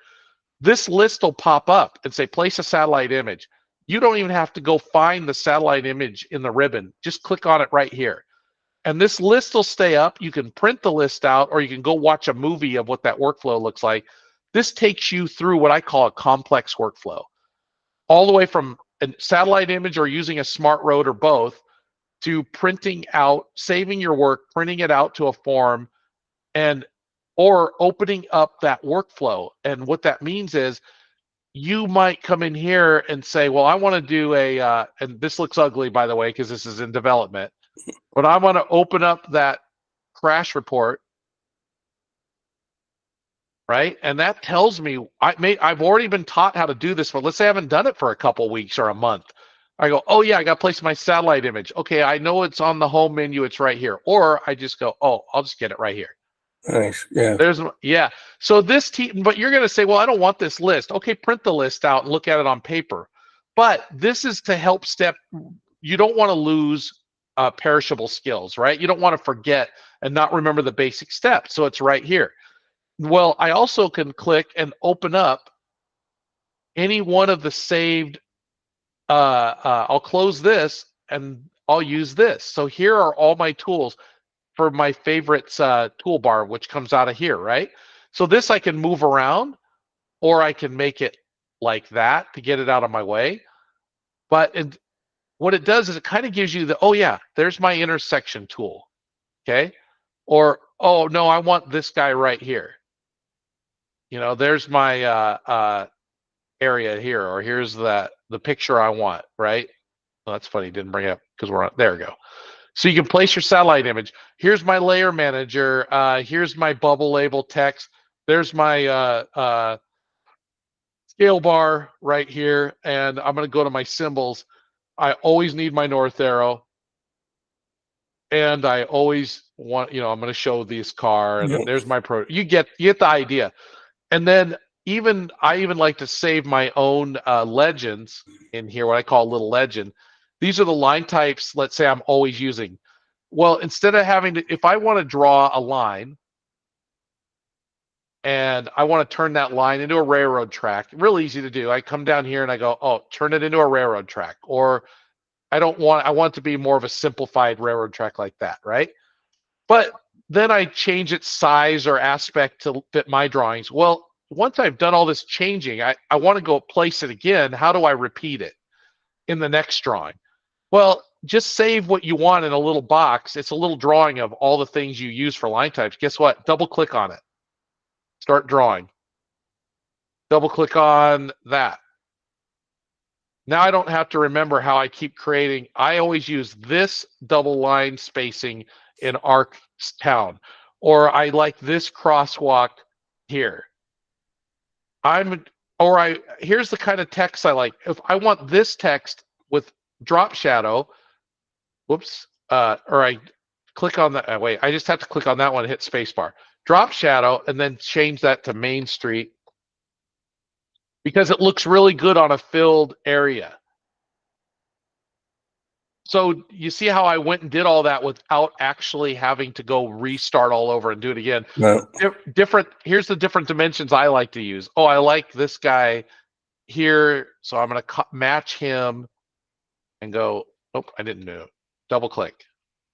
Speaker 2: this list will pop up and say, place a satellite image. You don't even have to go find the satellite image in the ribbon. Just click on it right here. And this list will stay up. You can print the list out, or you can go watch a movie of what that workflow looks like. This takes you through what I call a complex workflow, all the way from a satellite image or using a smart road or both, to printing out, saving your work, printing it out to a form, and or opening up that workflow. And what that means is you might come in here and say, well, I want to do a, and this looks ugly, by the way, because this is in development, but I want to open up that crash report, right? And that tells me, I've already been taught how to do this, but let's say I haven't done it for a couple weeks or a month. I go, oh yeah, I got to place my satellite image. Okay, I know it's on the home menu, it's right here. Or I just go, oh, I'll just get it right here.
Speaker 1: Nice, yeah.
Speaker 2: So this but you're going to say, well, I don't want this list. Okay, print the list out and look at it on paper. But this is to help you don't want to lose perishable skills, right? You don't want to forget and not remember the basic steps. So it's right here. Well, I also can click and open up any one of the saved. I'll close this and I'll use this. So here are all my tools for my favorites toolbar, which comes out of here, right? So this I can move around, or I can make it like that to get it out of my way. But what it does is it kind of gives you oh yeah, there's my intersection tool, okay? Or, oh no, I want this guy right here. There's my area here, or here's the picture I want, right? Well, that's funny, didn't bring it up because we're on, there we go. So you can place your satellite image. Here's my layer manager. Here's my bubble label text. There's my scale bar right here. And I'm going to go to my symbols. I always need my north arrow. And I always want, I'm going to show this car. And there's my you get the idea. And then I even like to save my own legends in here, what I call a little legend. These are the line types, let's say, I'm always using. Well, instead of having to, if I want to draw a line and I want to turn that line into a railroad track, real easy to do. I come down here and I go, oh, turn it into a railroad track. Or I want it to be more of a simplified railroad track like that, right? But then I change its size or aspect to fit my drawings. Well, once I've done all this changing, I want to go place it again. How do I repeat it in the next drawing? Well, just save what you want in a little box. It's a little drawing of all the things you use for line types. Guess what? Double click on it. Start drawing. double click on that. Now I don't have to remember how I keep creating. I always use this double line spacing in our town, or I like this crosswalk here. Here's the kind of text I like. If I want this text with drop shadow, whoops, or I click on that. Wait, I just have to click on that one and hit spacebar. Drop shadow, and then change that to Main Street because it looks really good on a filled area. So you see how I went and did all that without actually having to go restart all over and do it again.
Speaker 1: No.
Speaker 2: Here's the different dimensions I like to use. Oh, I like this guy here, so I'm going to match him and go, nope, I didn't do it. Double click,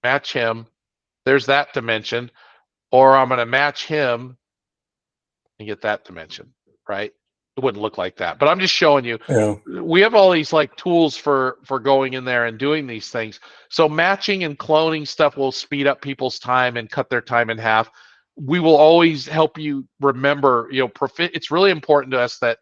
Speaker 2: match him. There's that dimension. Or I'm going to match him and get that dimension, right? It wouldn't look like that, but I'm just showing you.
Speaker 1: Yeah.
Speaker 2: We have all these like tools for going in there and doing these things. So matching and cloning stuff will speed up people's time and cut their time in half. We will always help you remember, it's really important to us that,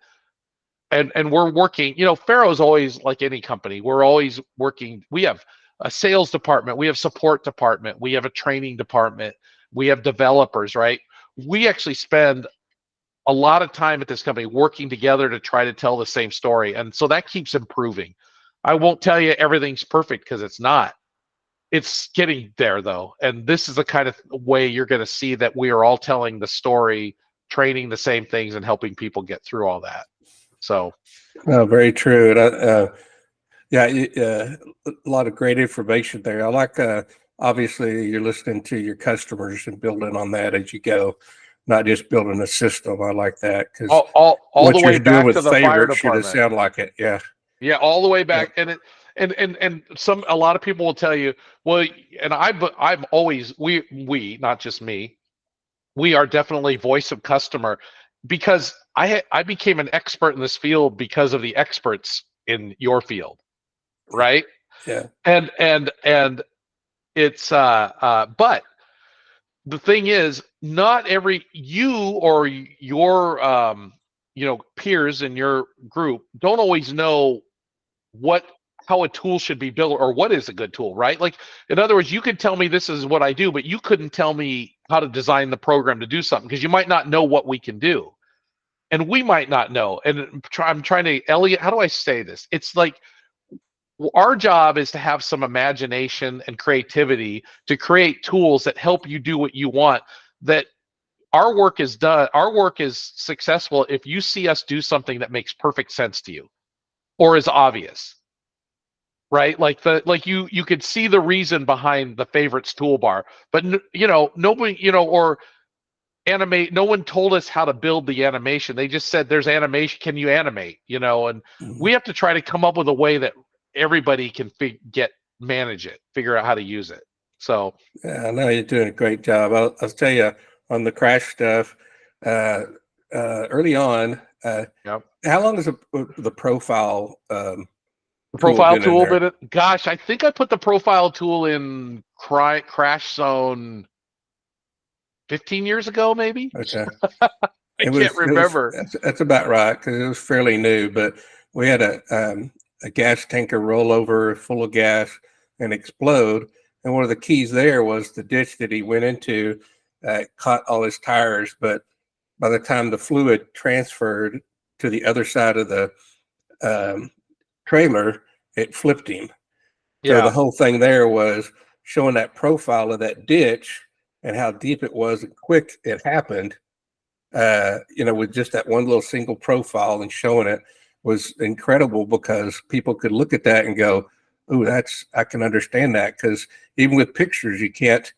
Speaker 2: and we're working, FARO's always like any company. We're always working. We have a sales department. We have support department. We have a training department. We have developers, right? We actually spend a lot of time at this company working together to try to tell the same story. And so that keeps improving. I won't tell you everything's perfect because it's not. It's getting there though. And this is the kind of way you're going to see that we are all telling the story, training the same things and helping people get through all that. So.
Speaker 1: Very true. And a lot of great information there. I like, obviously you're listening to your customers and building on that as you go. Not just building a system. I like that because
Speaker 2: all the way back to the fire department
Speaker 1: should sound like it. Yeah.
Speaker 2: Yeah, all the way back. Yeah. And a lot of people will tell you, well, and I'm always we not just me, we are definitely voice of customer because I became an expert in this field because of the experts in your field, right?
Speaker 1: Yeah.
Speaker 2: And it's but the thing is, not you or your peers in your group don't always know how a tool should be built or what is a good tool, right? Like, in other words, you could tell me this is what I do, but you couldn't tell me how to design the program to do something because you might not know what we can do. And we might not know. And I'm trying to, Elliot, how do I say this? It's like, our job is to have some imagination and creativity to create tools that help you do what you want. That our work is done. Our work is successful if you see us do something that makes perfect sense to you or is obvious, right? Like you could see the reason behind the favorites toolbar, but nobody, or animate. No one told us how to build the animation. They just said there's animation. Can you animate? And we have to try to come up with a way that everybody can manage it, figure out how to use it. So
Speaker 1: yeah, I know you're doing a great job. I'll tell you on the crash stuff. Early on,
Speaker 2: yep.
Speaker 1: How long is the profile?
Speaker 2: The profile tool been? Gosh, I think I put the profile tool in Crash Zone 15 years ago, maybe.
Speaker 1: Okay.
Speaker 2: I can't remember.
Speaker 1: That's about right because it was fairly new. But we had a gas tanker roll over full of gas and explode. And one of the keys there was the ditch that he went into caught all his tires. But by the time the fluid transferred to the other side of the trailer, it flipped him. Yeah. So the whole thing there was showing that profile of that ditch and how deep it was and quick it happened, with just that one little single profile and showing it was incredible because people could look at that and go, "Oh, I can understand that." Because even with pictures, you can't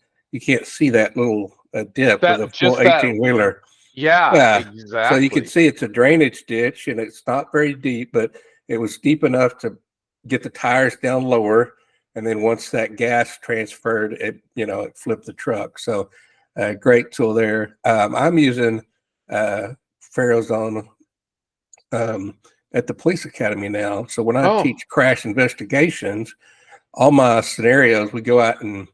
Speaker 1: see that little dip with a full 18-wheeler.
Speaker 2: Yeah, exactly.
Speaker 1: So you can see it's a drainage ditch and it's not very deep, but it was deep enough to get the tires down lower. And then once that gas transferred, it flipped the truck. So great tool there. I'm using FARO Zone at the police academy now. So when I teach crash investigations, all my scenarios, we go out and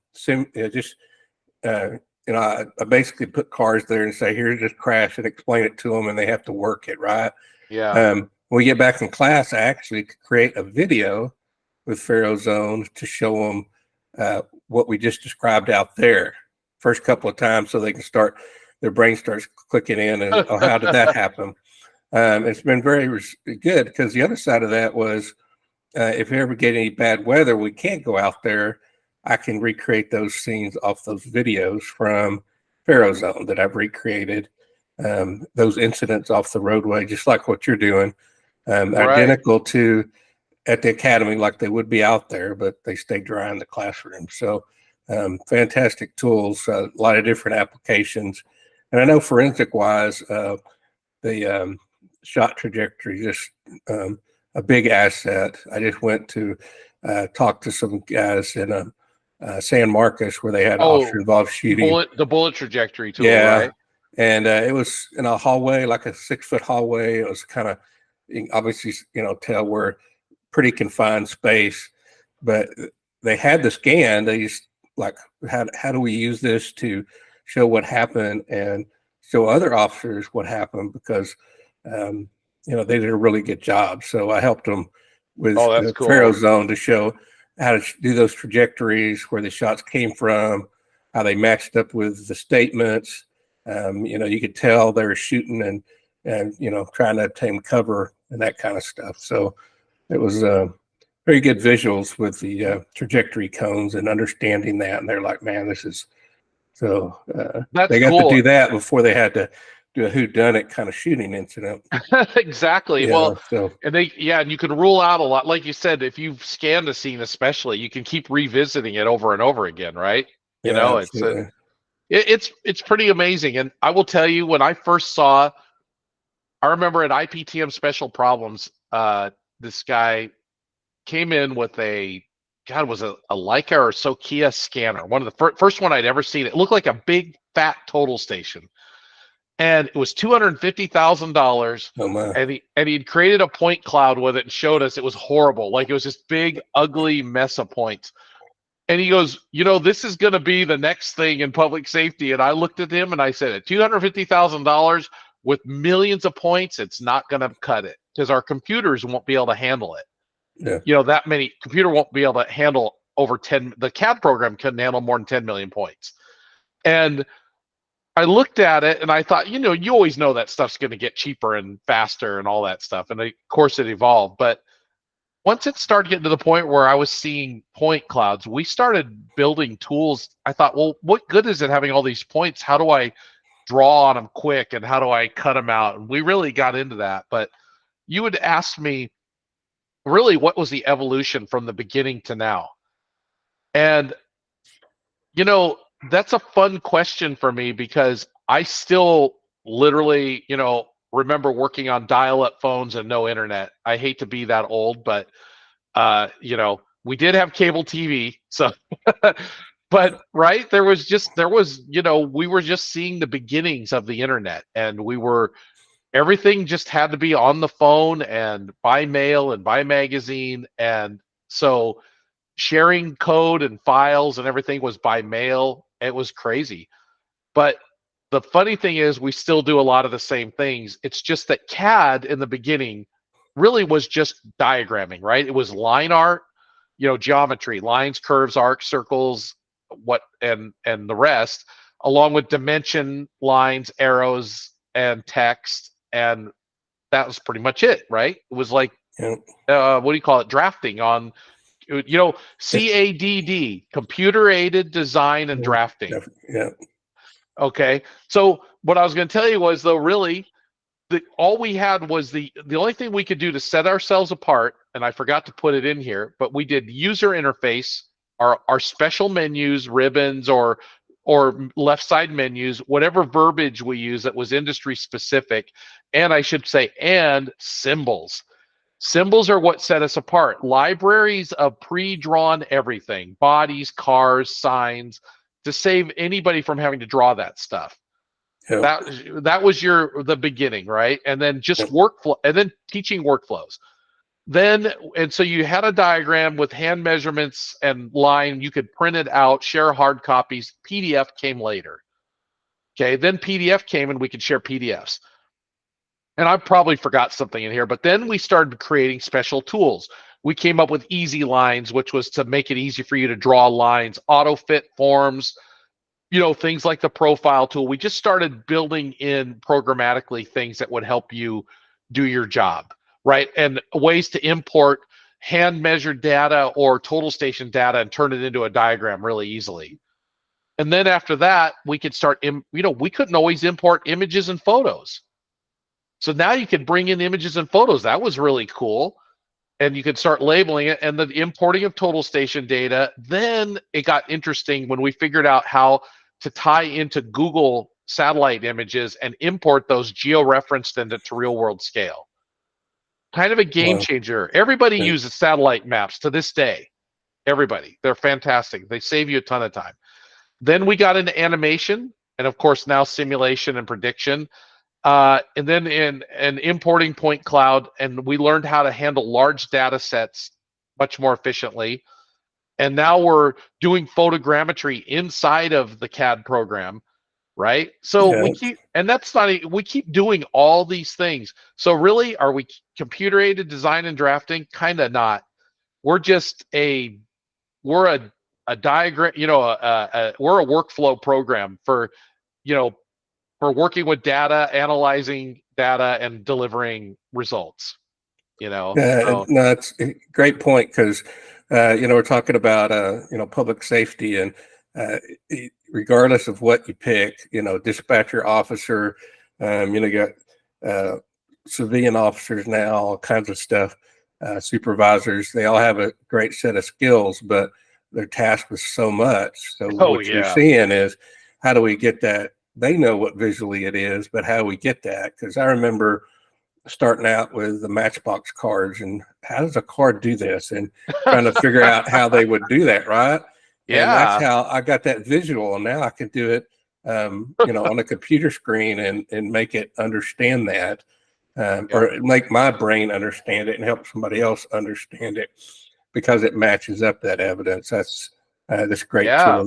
Speaker 1: I basically put cars there and say, here's this crash and explain it to them and they have to work it, right?
Speaker 2: Yeah.
Speaker 1: When we get back in class, I actually create a video with FARO Zone to show them what we just described out there first couple of times, so they can start, their brain starts clicking in and, oh, how did that happen? It's been very good, because the other side of that was, if we ever get any bad weather, we can't go out there, I can recreate those scenes off those videos from FARO Zone that I've recreated, those incidents off the roadway, just like what you're doing,
Speaker 2: Right.
Speaker 1: identical to at the academy, like they would be out there, but they stay dry in the classroom. So fantastic tools, a lot of different applications. And I know forensic wise, the shot trajectory, just a big asset. I just went to talk to some guys in San Marcos, where they had officer involved shooting.
Speaker 2: The bullet trajectory tool,
Speaker 1: Yeah.
Speaker 2: right?
Speaker 1: And it was in a hallway, like a 6-foot hallway. It was kind of, obviously, tell we're pretty confined space, but they had the scan. They just like, how do we use this to show what happened and show other officers what happened? Because they did a really good job. So I helped them with
Speaker 2: cool.
Speaker 1: FARO Zone to show how to do those trajectories, where the shots came from, how they matched up with the statements. You could tell they were shooting and trying to obtain cover and that kind of stuff. So it was very good visuals with the trajectory cones and understanding that. And they're like, man, this is so.
Speaker 2: That's
Speaker 1: they got
Speaker 2: cool.
Speaker 1: to do that before they had to do a whodunit kind of shooting incident.
Speaker 2: Exactly.
Speaker 1: Yeah,
Speaker 2: well,
Speaker 1: so.
Speaker 2: and and you can rule out a lot. Like you said, if you've scanned a scene, especially, you can keep revisiting it over and over again, right?
Speaker 1: Absolutely.
Speaker 2: It's pretty amazing. And I will tell you, when I first saw, I remember at IPTM Special Problems, this guy came in with was a Leica or Sokia scanner, one of the first one I'd ever seen. It looked like a big fat total station, and it was $250,000.
Speaker 1: Oh my.
Speaker 2: And he'd created a point cloud with it and showed us it was horrible. Like, it was this big, ugly mess of points. And he goes, this is going to be the next thing in public safety. And I looked at him and I said, at $250,000 with millions of points, it's not going to cut it, because our computers won't be able to handle it.
Speaker 1: Yeah.
Speaker 2: That many computer won't be able to handle over 10. The CAD program couldn't handle more than 10 million points. And I looked at it and I thought, you always know that stuff's going to get cheaper and faster and all that stuff. And of course it evolved. But once it started getting to the point where I was seeing point clouds, we started building tools. I thought, well, what good is it having all these points? How do I draw on them quick, and how do I cut them out? And we really got into that. But you would ask me, really, what was the evolution from the beginning to now? And, that's a fun question for me, because I still literally, remember working on dial-up phones and no internet. I hate to be that old, but we did have cable TV. So, but right, we were just seeing the beginnings of the internet, and everything just had to be on the phone and by mail and by magazine. And so sharing code and files and everything was by mail. It was crazy. But the funny thing is, we still do a lot of the same things. It's just that CAD in the beginning really was just diagramming, right? It was line art, geometry, lines, curves, arcs, circles, and the rest, along with dimension lines, arrows, and text. And that was pretty much it, right? It was like, what do you call it? Drafting on, CADD, computer aided design and drafting.
Speaker 1: Yeah.
Speaker 2: Okay. So what I was going to tell you was, though, really, all we had was the only thing we could do to set ourselves apart, and I forgot to put it in here, but we did user interface, our special menus, ribbons, or left side menus, whatever verbiage we use that was industry specific. And I should say, and symbols. Symbols are what set us apart. Libraries of pre-drawn everything, bodies, cars, signs, to save anybody from having to draw that stuff.
Speaker 1: Yeah.
Speaker 2: That was the beginning, right? And then just workflow, and then teaching workflows. And so you had a diagram with hand measurements and line. You could print it out, share hard copies. PDF came later. Okay, then PDF came and we could share PDFs. And I probably forgot something in here, but then we started creating special tools. We came up with easy lines, which was to make it easy for you to draw lines, auto fit forms, things like the profile tool. We just started building in programmatically things that would help you do your job, right? And ways to import hand measured data or total station data and turn it into a diagram really easily. And then after that, we could start, we couldn't always import images and photos. So now you could bring in images and photos. That was really cool. And you could start labeling it, and the importing of total station data. Then it got interesting when we figured out how to tie into Google satellite images and import those geo-referenced into real world scale. Kind of a game
Speaker 1: Well,
Speaker 2: changer. Everybody uses satellite maps to this day. Everybody. They're fantastic. They save you a ton of time. Then we got into animation, and of course now simulation and prediction. And then in an importing point cloud, and we learned how to handle large data sets much more efficiently. And now we're doing photogrammetry inside of the CAD program, right? So
Speaker 1: yeah,
Speaker 2: we keep doing all these things. So really, are we computer aided design and drafting? Kind of not. We're just we're a diagram, we're a workflow program for, for working with data, analyzing data, and delivering results. So
Speaker 1: no, it's a great point because we're talking about public safety, and regardless of what you pick, dispatcher, officer, you got civilian officers now, all kinds of stuff, supervisors. They all have a great set of skills, but they're tasked with so much. So
Speaker 2: oh
Speaker 1: what you're
Speaker 2: yeah.
Speaker 1: seeing is, how do we get that? They know what visually it is, but how do we get that? Because I remember starting out with the Matchbox cards, and how does a card do this, and trying to figure out how they would do that, right? And that's
Speaker 2: Yeah.
Speaker 1: how I got that visual, and now I can do it on a computer screen, and make it understand that, or make my brain understand it and help somebody else understand it, because it matches up that evidence. That's this great tool,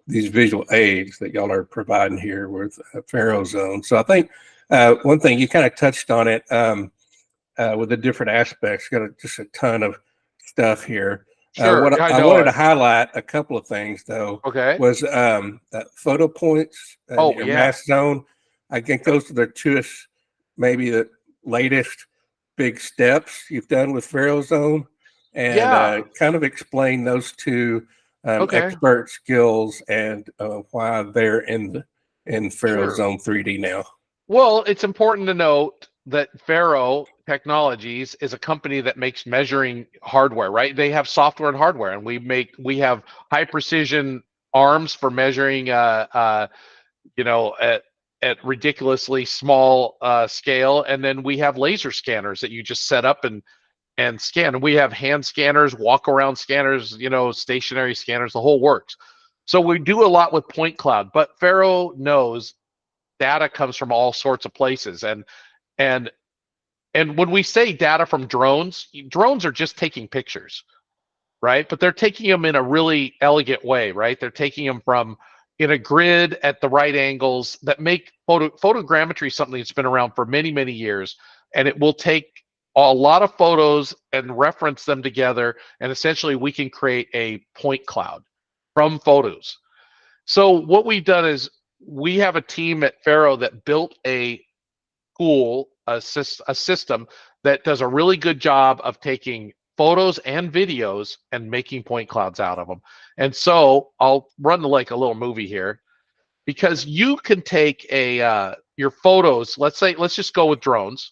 Speaker 1: these visual aids that y'all are providing here with FARO Zone. So I think one thing you kind of touched on it with the different aspects. Got just a ton of stuff here.
Speaker 2: Sure.
Speaker 1: What
Speaker 2: I
Speaker 1: I
Speaker 2: know
Speaker 1: wanted to
Speaker 2: it.
Speaker 1: highlight a couple of things though
Speaker 2: Okay.
Speaker 1: was photo points and
Speaker 2: Oh
Speaker 1: your
Speaker 2: yeah.
Speaker 1: mass zone. I think those are the newest, maybe the latest big steps you've done with FARO Zone, and
Speaker 2: Yeah.
Speaker 1: kind of explain those two
Speaker 2: Okay.
Speaker 1: expert skills and why they're in FARO
Speaker 2: Sure.
Speaker 1: Zone 3D now.
Speaker 2: Well, it's important to note that FARO Technologies is a company that makes measuring hardware, right? They have software and hardware, and we have high precision arms for measuring, at ridiculously small scale, and then we have laser scanners that you just set up and scan. We have hand scanners, walk around scanners, stationary scanners, the whole works. So we do a lot with point cloud, but FARO knows data comes from all sorts of places, and and when we say data from drones are just taking pictures, right? But they're taking them in a really elegant way, right? They're taking them from in a grid at the right angles that make photogrammetry something that's been around for many, many years. And it will take a lot of photos and reference them together. And essentially, we can create a point cloud from photos. So what we've done is we have a team at FARO that built a tool, a system that does a really good job of taking photos and videos and making point clouds out of them. And so I'll run like a little movie here, because you can take your photos. Let's just go with drones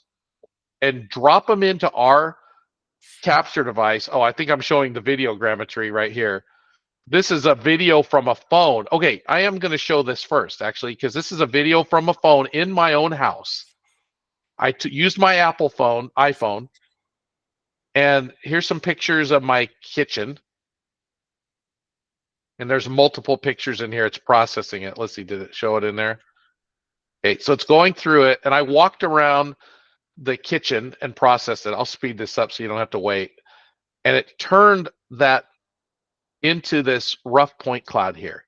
Speaker 2: and drop them into our capture device. Oh, I think I'm showing the video grammetry right here. This is a video from a phone. Okay, I am going to show this first, actually, because this is a video from a phone in my own house. I used my iPhone, and here's some pictures of my kitchen. And there's multiple pictures in here. It's processing it. Let's see, did it show it in there? Okay, so it's going through it, and I walked around the kitchen and processed it. I'll speed this up so you don't have to wait. And it turned that into this rough point cloud here.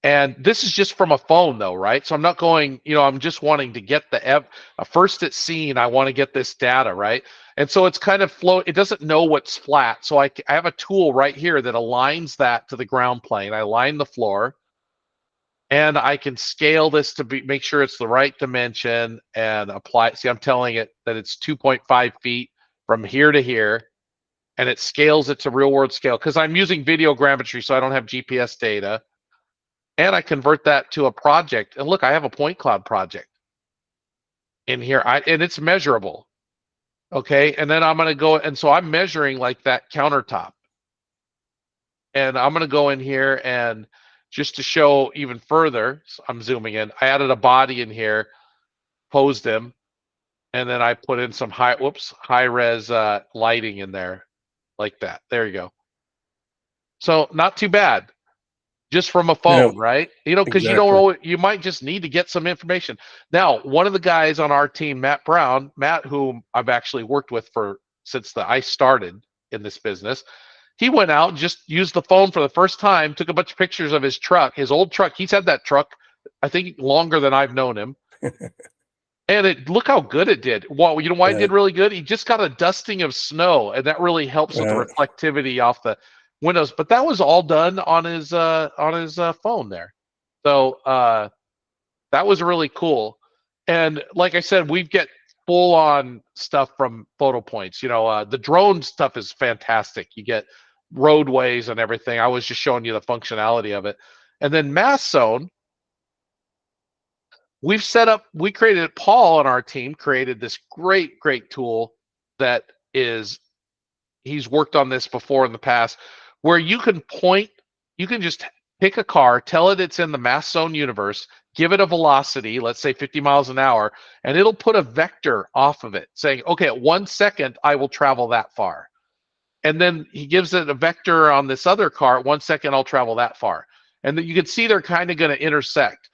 Speaker 2: And this is just from a phone though, right? So I'm not going, I'm just wanting to get the first at scene. I want to get this data, right? And so it's kind of it doesn't know what's flat. So I have a tool right here that aligns that to the ground plane. I align the floor, and I can scale this to make sure it's the right dimension and apply. See, I'm telling it that it's 2.5 feet from here to here, and it scales it to real world scale because I'm using video grammetry, so I don't have GPS data. And I convert that to a project. And look, I have a point cloud project in here, and it's measurable. Okay. And then I'm going to go, and so I'm measuring like that countertop. And I'm going to go in here, and just to show even further, so I'm zooming in. I added a body in here, posed him, and then I put in some high res lighting in there like that. There you go. So not too bad. Just from a phone, right? Because you don't know, you might just need to get some information. Now, one of the guys on our team, Matt Brown, whom I've actually worked with since I started in this business, he went out and just used the phone for the first time, took a bunch of pictures of his truck, his old truck. He's had that truck, I think, longer than I've known him. And look how good it did. Well, you know why it did really good? He just got a dusting of snow, and that really helps with the reflectivity off the windows. But that was all done on his phone there. So that was really cool. And like I said, we get full on stuff from photo points. The drone stuff is fantastic. You get roadways and everything. I was just showing you the functionality of it. And then Mass Zone, we created, Paul on our team created this great tool that he's worked on this before in the past, where you can just pick a car, tell it it's in the Mass Zone universe, give it a velocity, let's say 50 miles an hour, and it'll put a vector off of it saying, okay, at 1 second, I will travel that far. And then he gives it a vector on this other car, at 1 second, I'll travel that far. And then you can see they're kind of going to intersect.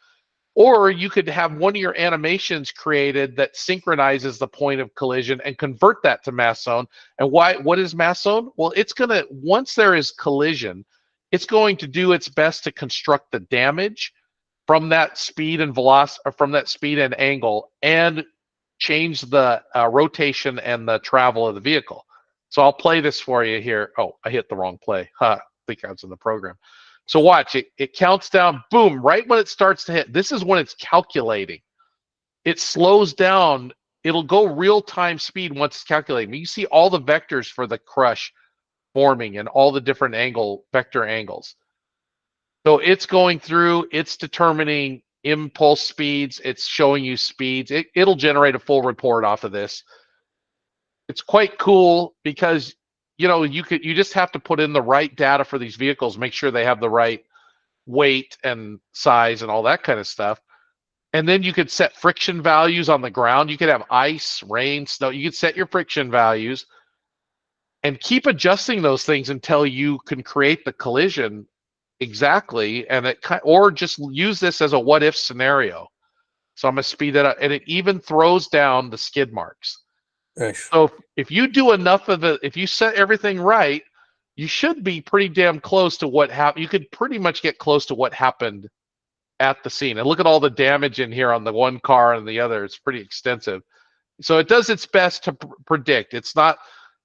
Speaker 2: Or you could have one of your animations created that synchronizes the point of collision and convert that to Mass Zone. And what is Mass Zone? Well, once there is collision, it's going to do its best to construct the damage from that speed and velocity, or from that speed and angle, and change the rotation and the travel of the vehicle. So I'll play this for you here. Oh, I hit the wrong play. I think I was in the program. So watch, it counts down, boom, right when it starts to hit. This is when it's calculating. It slows down. It'll go real-time speed once it's calculating. You see all the vectors for the crush forming and all the different vector angles. So it's going through, it's determining impulse speeds, it's showing you speeds. It'll generate a full report off of this. It's quite cool because you just have to put in the right data for these vehicles, make sure they have the right weight and size and all that kind of stuff. And then you could set friction values on the ground. You could have ice, rain, snow. You could set your friction values and keep adjusting those things until you can create the collision exactly. Or just use this as a what if scenario. So I'm going to speed it up, and it even throws down the skid marks.
Speaker 1: Nice.
Speaker 2: So if you do enough of it, if you set everything right, you should be pretty damn close to what happened. You could pretty much get close to what happened at the scene. And look at all the damage in here on the one car and the other. It's pretty extensive. So it does its best to predict. It's not,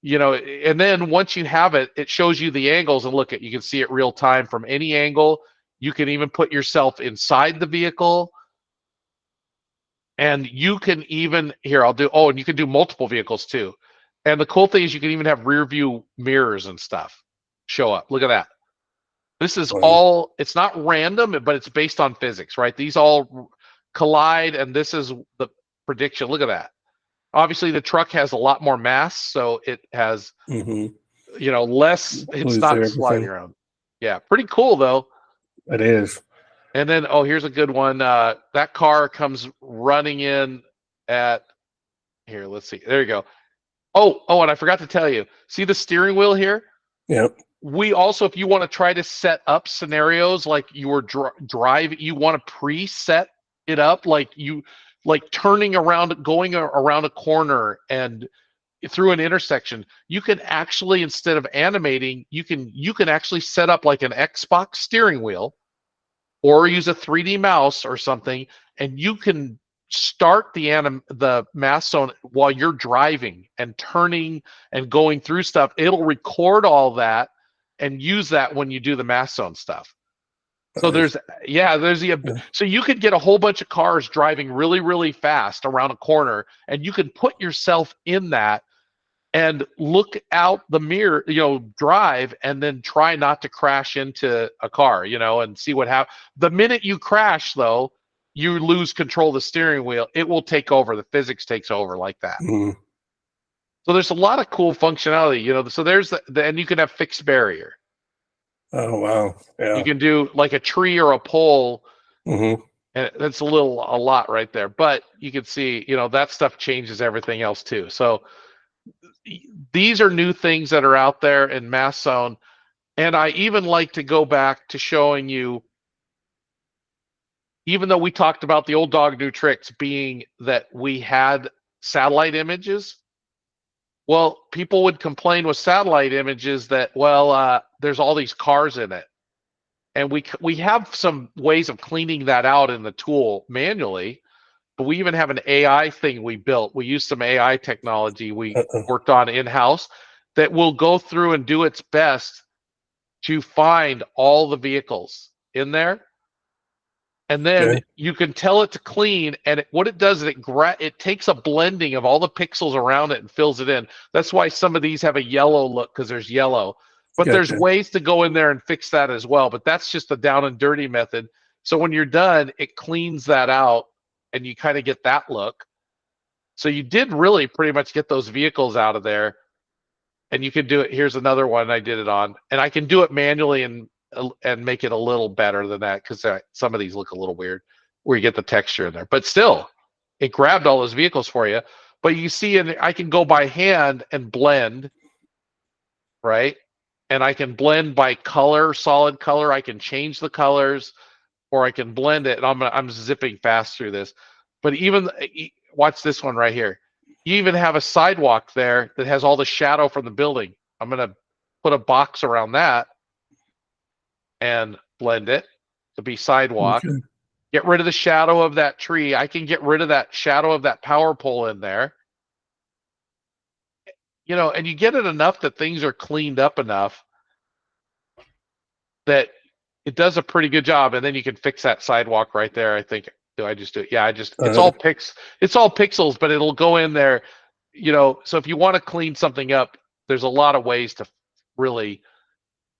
Speaker 2: and then once you have it, it shows you the angles, and you can see it real time from any angle. You can even put yourself inside the vehicle. And you can even, and you can do multiple vehicles too. And the cool thing is you can even have rear view mirrors and stuff show up. Look at that. This is all, it's not random, but it's based on physics, right? These all collide, and this is the prediction. Look at that. Obviously, the truck has a lot more mass, so it has, less, it's not sliding around. Yeah, pretty cool, though.
Speaker 1: It is.
Speaker 2: And then, here's a good one. That car comes running in at, here, let's see. There you go. And I forgot to tell you. See the steering wheel here?
Speaker 1: Yep.
Speaker 2: We also, if you want to try to set up scenarios like you were driving, you want to preset it up like turning around, going around a corner and through an intersection. You can actually, instead of animating, you can actually set up like an Xbox steering wheel. or use a 3D mouse or something, and you can start the mass zone while you're driving and turning and going through stuff. It'll record all that and use that when you do the mass zone stuff. So there's so you could get a whole bunch of cars driving really, really fast around a corner, and you can put yourself in that and look out the mirror, drive, and then try not to crash into a car, and see what happens. The minute you crash, though, you lose control of the steering wheel. It will take over. The physics takes over like that.
Speaker 1: Mm-hmm.
Speaker 2: So there's a lot of cool functionality, so there's and you can have fixed barrier.
Speaker 1: Oh, wow. Yeah.
Speaker 2: You can do like a tree or a pole.
Speaker 1: Mm-hmm.
Speaker 2: And that's a lot right there. But you can see, that stuff changes everything else too. So these are new things that are out there in Mass Zone. And I even like to go back to showing you, even though we talked about the old dog new tricks being that we had satellite images, well, people would complain with satellite images that, there's all these cars in it. And we have some ways of cleaning that out in the tool manually, but we even have an AI thing we built. We used some AI technology we worked on in-house that will go through and do its best to find all the vehicles in there. And then you can tell it to clean, and what it does is it takes a blending of all the pixels around it and fills it in. That's why some of these have a yellow look, because there's yellow. But there's ways to go in there and fix that as well. But that's just the down and dirty method. So when you're done, it cleans that out, and you kind of get that look. So you did really pretty much get those vehicles out of there. And you can do it. Here's another one I did it on. And I can do it manually and make it a little better than that, because some of these look a little weird where you get the texture in there. But still, it grabbed all those vehicles for you. But you see, I can go by hand and blend, right? And I can blend by color, solid color. I can change the colors, or I can blend it. And I'm zipping fast through this. But even watch this one right here. You even have a sidewalk there that has all the shadow from the building. I'm going to put a box around that and blend it to be sidewalk. Okay. Get rid of the shadow of that tree. I can get rid of that shadow of that power pole in there. And you get it enough that things are cleaned up enough that it does a pretty good job. And then you can fix that sidewalk right there. I think, do I just do it? Yeah, it's all pixels, but it'll go in there, so if you want to clean something up, there's a lot of ways to really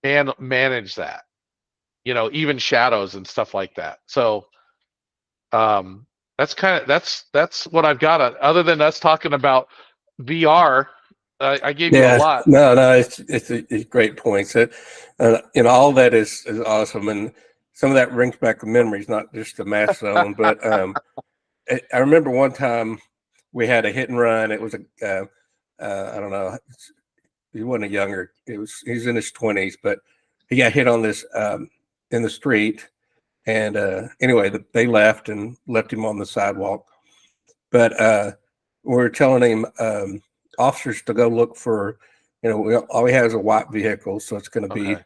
Speaker 2: manage that, even shadows and stuff like that. So that's what I've got. Other than us talking about VR, I gave you a lot.
Speaker 1: No, it's a great point. All that is awesome, and some of that brings back the memories, not just the Mass Zone, but I remember one time we had a hit and run. It was I don't know, he wasn't younger. He's in his 20s, but he got hit on this in the street, and anyway, they left him on the sidewalk. But we were telling him officers to go look for, all we have is a white vehicle, so it's going to be,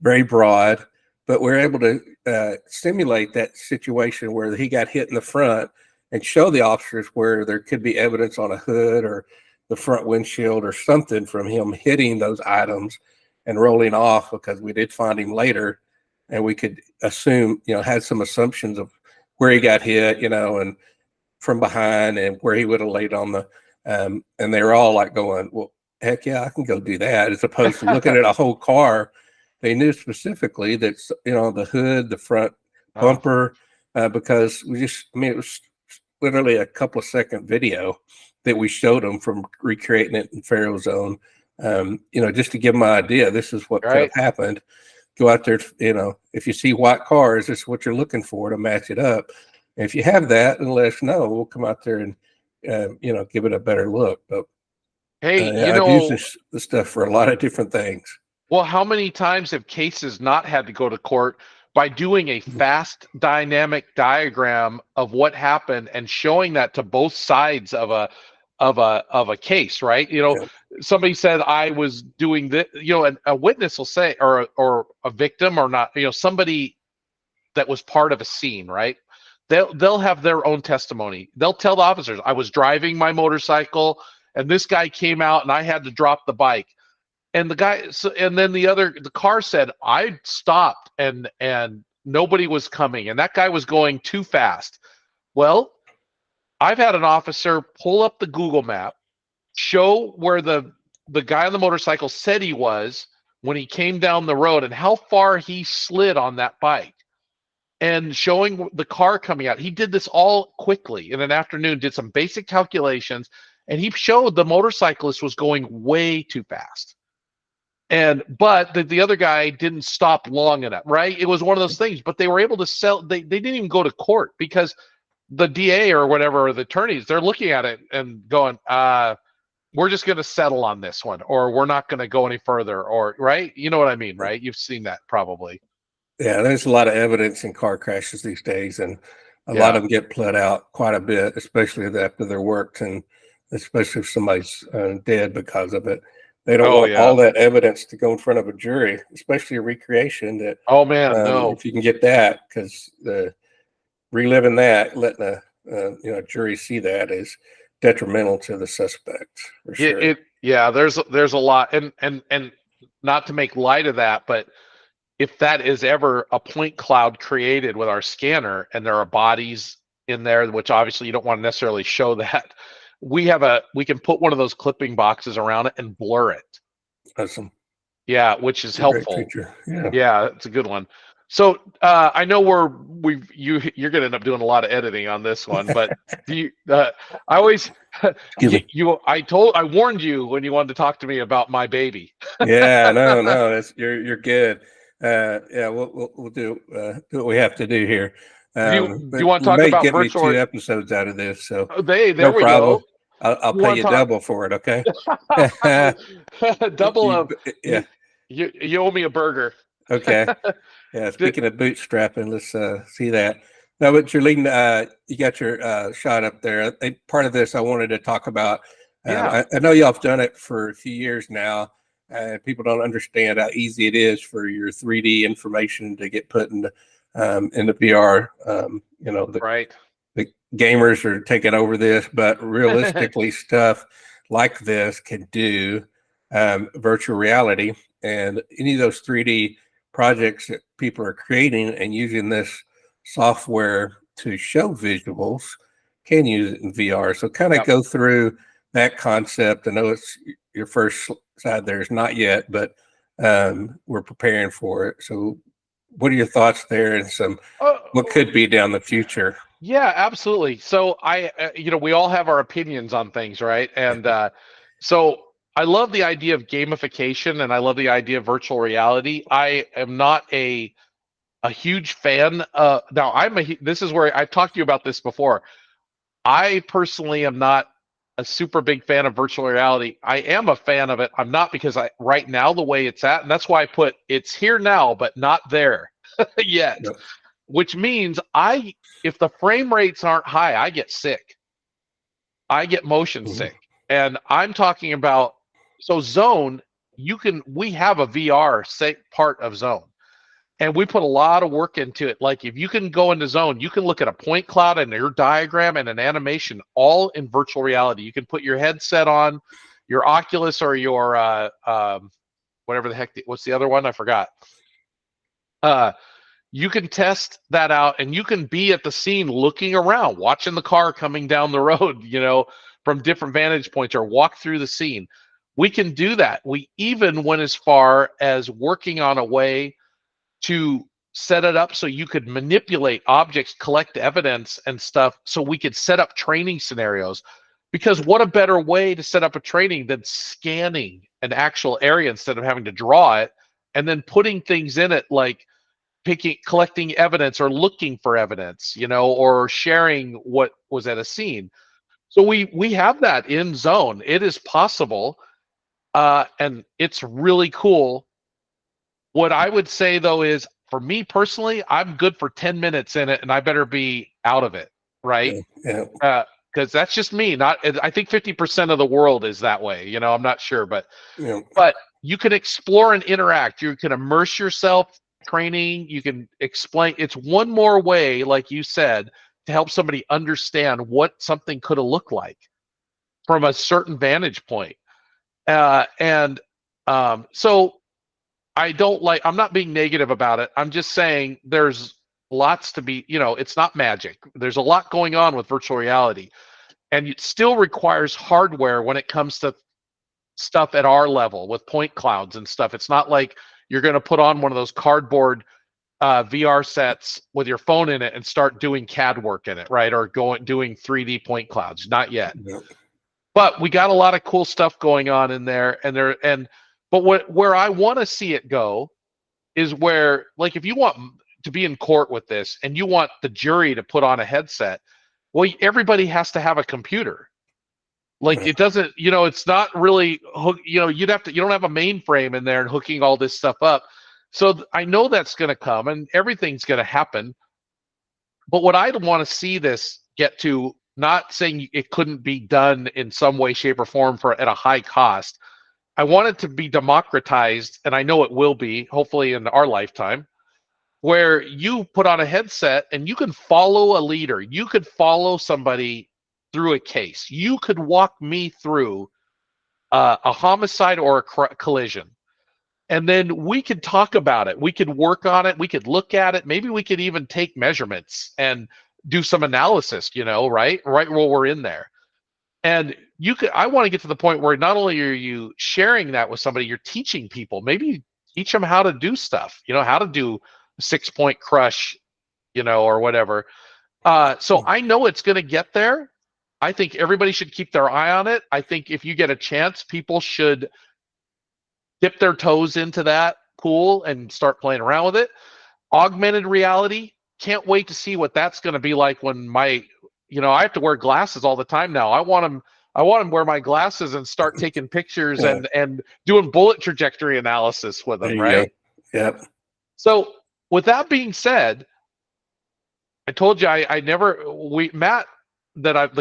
Speaker 1: very broad. But we're able to simulate that situation where he got hit in the front and show the officers where there could be evidence on a hood or the front windshield or something from him hitting those items and rolling off, because we did find him later, and we could assume, had some assumptions of where he got hit, and from behind and where he would have laid on the, and they were all like going, well, heck yeah, I can go do that, as opposed to looking at a whole car. They knew specifically that, the hood, the front bumper, because it was literally a couple of second video that we showed them from recreating it in FARO Zone, just to give them an idea. This is what could have happened. Go out there, if you see white cars, this is what you're looking for to match it up. And if you have that, then let us know. We'll come out there and, give it a better look. But
Speaker 2: hey,
Speaker 1: I've used this stuff for a lot of different things.
Speaker 2: Well, how many times have cases not had to go to court by doing a fast dynamic diagram of what happened and showing that to both sides of a case, right? Somebody said I was doing this, and a witness will say, or a victim or not, somebody that was part of a scene, right? They'll have their own testimony. They'll tell the officers, I was driving my motorcycle and this guy came out and I had to drop the bike. And the guy, and then the car said, I stopped and nobody was coming and that guy was going too fast. Well, I've had an officer pull up the Google map, show where the guy on the motorcycle said he was when he came down the road and how far he slid on that bike, and showing the car coming out. He did this all quickly in an afternoon, did some basic calculations, and he showed the motorcyclist was going way too fast. But the other guy didn't stop long enough, right? It was one of those things, but they were able to sell. They didn't even go to court because the DA or whatever, or the attorneys, they're looking at it and going, we're just going to settle on this one, or we're not going to go any further, or, right? You know what I mean, right? You've seen that probably.
Speaker 1: Yeah, there's a lot of evidence in car crashes these days, and a lot of them get pled out quite a bit, especially after they're worked, and especially if somebody's dead because of it. They don't want all that evidence to go in front of a jury, especially a recreation. That
Speaker 2: no.
Speaker 1: If you can get that, because reliving that, letting a jury see that is detrimental to the suspect. For sure.
Speaker 2: There's a lot, and not to make light of that, but if that is ever a point cloud created with our scanner and there are bodies in there, which obviously you don't want to necessarily show that, we can put one of those clipping boxes around it and blur it.
Speaker 1: Awesome.
Speaker 2: Yeah, which is helpful. Yeah, it's a good one. So I know you're going to end up doing a lot of editing on this one, but I warned you when you wanted to talk to me about my baby.
Speaker 1: Yeah, no, you're good. We'll do what we have to do here.
Speaker 2: Do you want to talk about virtual?
Speaker 1: Me 2 episodes out of this, so
Speaker 2: there we go.
Speaker 1: I'll pay you double for it, okay?
Speaker 2: Double you owe me a burger.
Speaker 1: Okay. Yeah. Speaking of bootstrapping, let's see that. No, but Jerlene, you got your shot up there. Part of this I wanted to talk about. I know y'all have done it for a few years now. People don't understand how easy it is for your 3D information to get put into VR.
Speaker 2: Right.
Speaker 1: The gamers are taking over this, but realistically, stuff like this can do virtual reality, and any of those 3D projects that people are creating and using this software to show visuals can use it in VR. So kind of go through that concept. I know it's your first side there is not yet, but we're preparing for it. So what are your thoughts there, and what could be down the future?
Speaker 2: Yeah, absolutely. So we all have our opinions on things, right? And so I love the idea of gamification, and I love the idea of virtual reality. I am not a huge fan. Now this is where I've talked to you about this before. I personally am not a super big fan of virtual reality. I am a fan of it. I'm not, because right now the way it's at, and that's why I put it's here now, but not there yet.
Speaker 1: Yep.
Speaker 2: Which means if the frame rates aren't high, I get sick. I get motion sick. And I'm talking about, so Zone, we have a VR part of Zone. And we put a lot of work into it. Like, if you can go into Zone, you can look at a point cloud and your diagram and an animation all in virtual reality. You can put your headset on, your Oculus, or your whatever the heck, what's the other one? I forgot. You can test that out, and you can be at the scene looking around, watching the car coming down the road, from different vantage points, or walk through the scene. We can do that. We even went as far as working on a way to set it up so you could manipulate objects, collect evidence and stuff, so we could set up training scenarios. Because what a better way to set up a training than scanning an actual area instead of having to draw it and then putting things in it, like collecting evidence or looking for evidence, or sharing what was at a scene. So we have that in Zone. It is possible, and it's really cool. What I would say, though, is, for me personally, I'm good for 10 minutes in it, and I better be out of it, right?
Speaker 1: Yeah.
Speaker 2: Because that's just me. I think 50% of the world is that way. I'm not sure, but you can explore and interact. You can immerse yourself training. You can explain. It's one more way, like you said, to help somebody understand what something could have looked like from a certain vantage point. And so I'm not being negative about it. I'm just saying there's lots to be, it's not magic. There's a lot going on with virtual reality, and it still requires hardware when it comes to stuff at our level with point clouds and stuff. It's not like you're going to put on one of those cardboard VR sets with your phone in it and start doing CAD work in it, right? Or doing 3D point clouds. Not yet.
Speaker 1: Yep.
Speaker 2: But we got a lot of cool stuff going on in there, but where I want to see it go is where, like, if you want to be in court with this and you want the jury to put on a headset, well, everybody has to have a computer. Like, it doesn't, it's not really you don't have a mainframe in there and hooking all this stuff up. So I know that's going to come and everything's going to happen. But what I'd want to see this get to, not saying it couldn't be done in some way, shape, or form at a high cost. I want it to be democratized, and I know it will be, hopefully in our lifetime, where you put on a headset and you can follow a leader. You could follow somebody through a case. You could walk me through a homicide or a collision. And then we could talk about it. We could work on it. We could look at it. Maybe we could even take measurements and do some analysis, right while we're in there. And I want to get to the point where not only are you sharing that with somebody, you're teaching people. Maybe you teach them how to do stuff, how to do 6-point crush, or whatever. So I know it's going to get there. I think everybody should keep their eye on it. I think if you get a chance, people should dip their toes into that pool and start playing around with it. Augmented reality, can't wait to see what that's going to be like when I have to wear glasses all the time now. I want to wear my glasses and start taking pictures and doing bullet trajectory analysis with them, right?
Speaker 1: Go. Yep.
Speaker 2: So with that being said, I told you the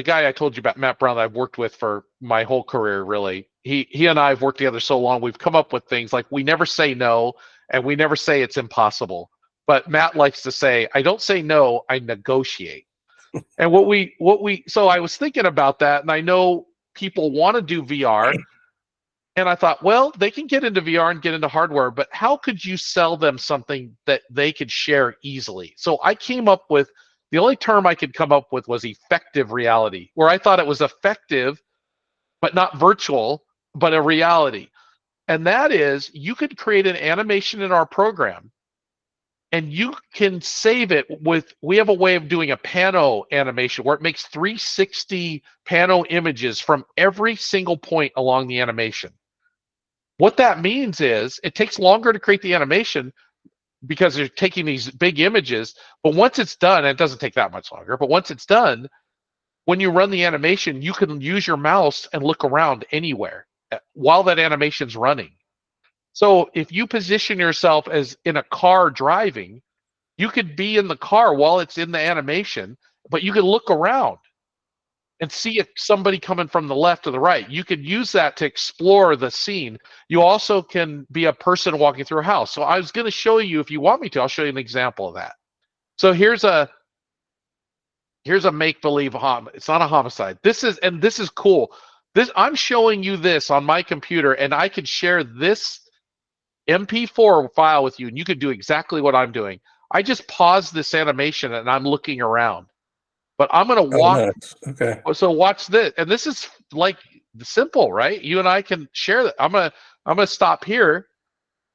Speaker 2: guy I told you about, Matt Brown, that I've worked with for my whole career, really. He and I have worked together so long, we've come up with things like we never say no and we never say it's impossible. But Matt likes to say, I don't say no, I negotiate. And so I was thinking about that, and I know people want to do VR, and I thought, well, they can get into VR and get into hardware, but how could you sell them something that they could share easily? So I came up with, the only term I could come up with was effective reality, where I thought it was effective, but not virtual, but a reality. And that is, you could create an animation in our program and you can save it we have a way of doing a pano animation where it makes 360 pano images from every single point along the animation. What that means is it takes longer to create the animation because you're taking these big images, but once it's done, and it doesn't take that much longer, but once it's done, when you run the animation, you can use your mouse and look around anywhere while that animation's running. So if you position yourself as in a car driving, you could be in the car while it's in the animation, but you can look around and see if somebody coming from the left or the right. You could use that to explore the scene. You also can be a person walking through a house. So I was going to show you, if you want me to, I'll show you an example of that. So here's a make-believe it's not a homicide. This is cool. I'm showing you this on my computer, and I could share this MP4 file with you, and you could do exactly what I'm doing. I just paused this animation, and I'm looking around. But I'm going to walk.
Speaker 1: Nice. Okay.
Speaker 2: So watch this, and this is like simple, right? You and I can share that. I'm gonna stop here.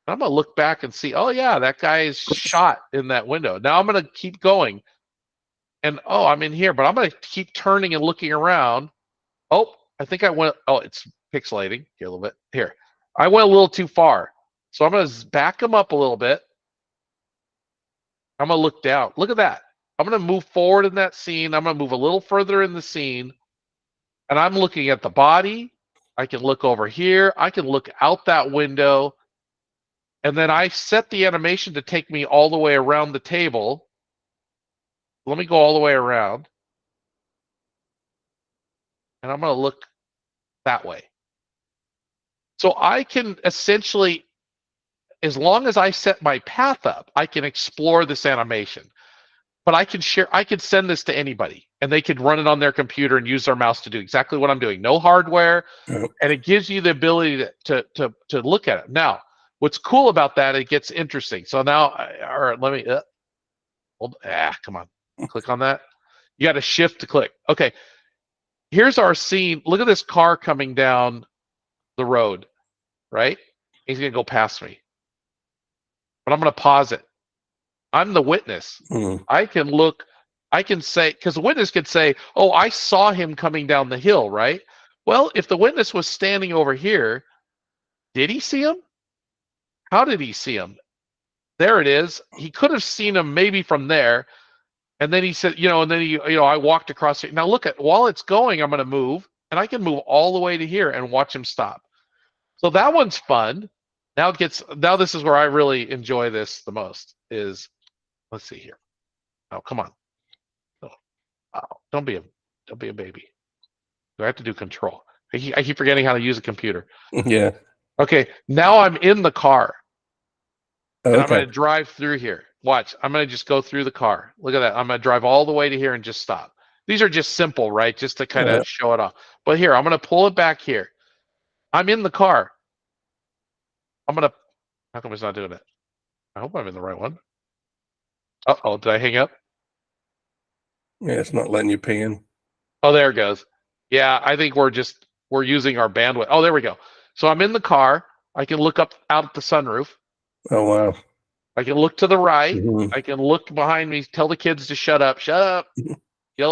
Speaker 2: I'm gonna look back and see. Oh yeah, that guy is shot in that window. Now I'm gonna keep going, and I'm in here, but I'm gonna keep turning and looking around. Oh, I think I went. Oh, it's pixelating here a little bit. Here, I went a little too far, so I'm gonna back him up a little bit. I'm gonna look down. Look at that. I'm gonna move forward in that scene. I'm gonna move a little further in the scene. And I'm looking at the body. I can look over here. I can look out that window. And then I set the animation to take me all the way around the table. Let me go all the way around. And I'm going to look that way. So I can essentially as long as I set my path up, I can explore this animation. But I could send this to anybody, and they could run it on their computer and use their mouse to do exactly what I'm doing. No hardware, and it gives you the ability to look at it. Now, what's cool about that? It gets interesting. So now, all right, let me. Come on, click on that. You got to shift to click. Okay, here's our scene. Look at this car coming down the road, right? He's gonna go past me, but I'm gonna pause it. I'm the witness. I can look, I can say, because the witness could say, oh, I saw him coming down the hill, right? Well, if the witness was standing over here, did he see him? How did he see him? There it is. He could have seen him maybe from there. And then he said, and then I walked across it. Now look at, while it's going, I'm going to move, and I can move all the way to here and watch him stop. So that one's fun. Now this is where I really enjoy this the most is, let's see here. Oh, come on. Oh, don't be a baby. Do I have to do control? I keep forgetting how to use a computer.
Speaker 3: Yeah.
Speaker 2: Okay, now I'm in the car.
Speaker 3: Oh,
Speaker 2: and I'm going to drive through here. Watch, I'm going to just go through the car. Look at that. I'm going to drive all the way to here and just stop. These are just simple, right? Just to kind of show it off. But here, I'm going to pull it back here. I'm in the car. How come it's not doing it? I hope I'm in the right one. Uh-oh, did I hang up?
Speaker 3: Yeah, it's not letting you pan.
Speaker 2: Oh, there it goes. Yeah, I think we're using our bandwidth. Oh, there we go. So I'm in the car. I can look up out at the sunroof.
Speaker 3: Oh, wow.
Speaker 2: I can look to the right. I can look behind me, tell the kids to shut up, yell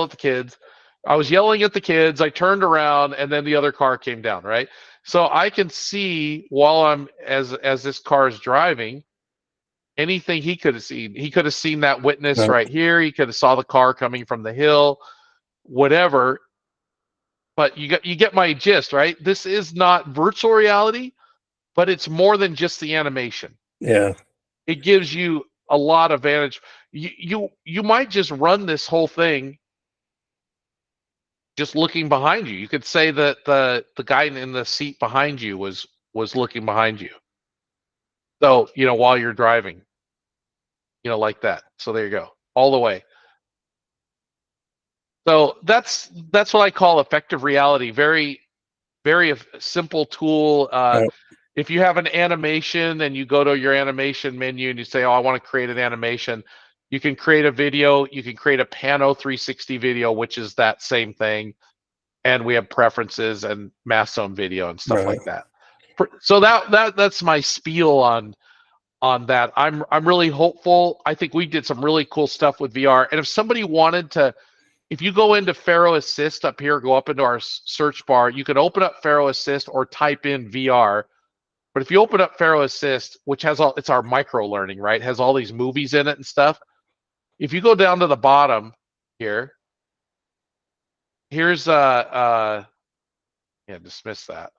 Speaker 2: at the kids. I was yelling at the kids. I turned around, and then the other car came down, right? So I can see while I'm, as this car is driving, anything he could have seen. He could have seen that witness right here. He could have saw the car coming from the hill, whatever. But you get my gist, right? This is not virtual reality, but it's more than just the animation.
Speaker 3: Yeah.
Speaker 2: It gives you a lot of advantage. You might just run this whole thing just looking behind you. You could say that the guy in the seat behind you was looking behind you. So, while you're driving, like that. So there you go, all the way. So that's what I call effective reality. Very, very simple tool. If you have an animation and you go to your animation menu and you say, oh, I want to create an animation, you can create a video. You can create a Pano 360 video, which is that same thing. And we have preferences and mass zone video and stuff like that. So that's my spiel on that. I'm really hopeful. I think we did some really cool stuff with VR. And if somebody wanted to, if you go into FARO Assist up here, go up into our search bar, you can open up FARO Assist or type in VR. But if you open up FARO Assist, which has it's our micro learning, right? It has all these movies in it and stuff. If you go down to the bottom here, here's dismiss that.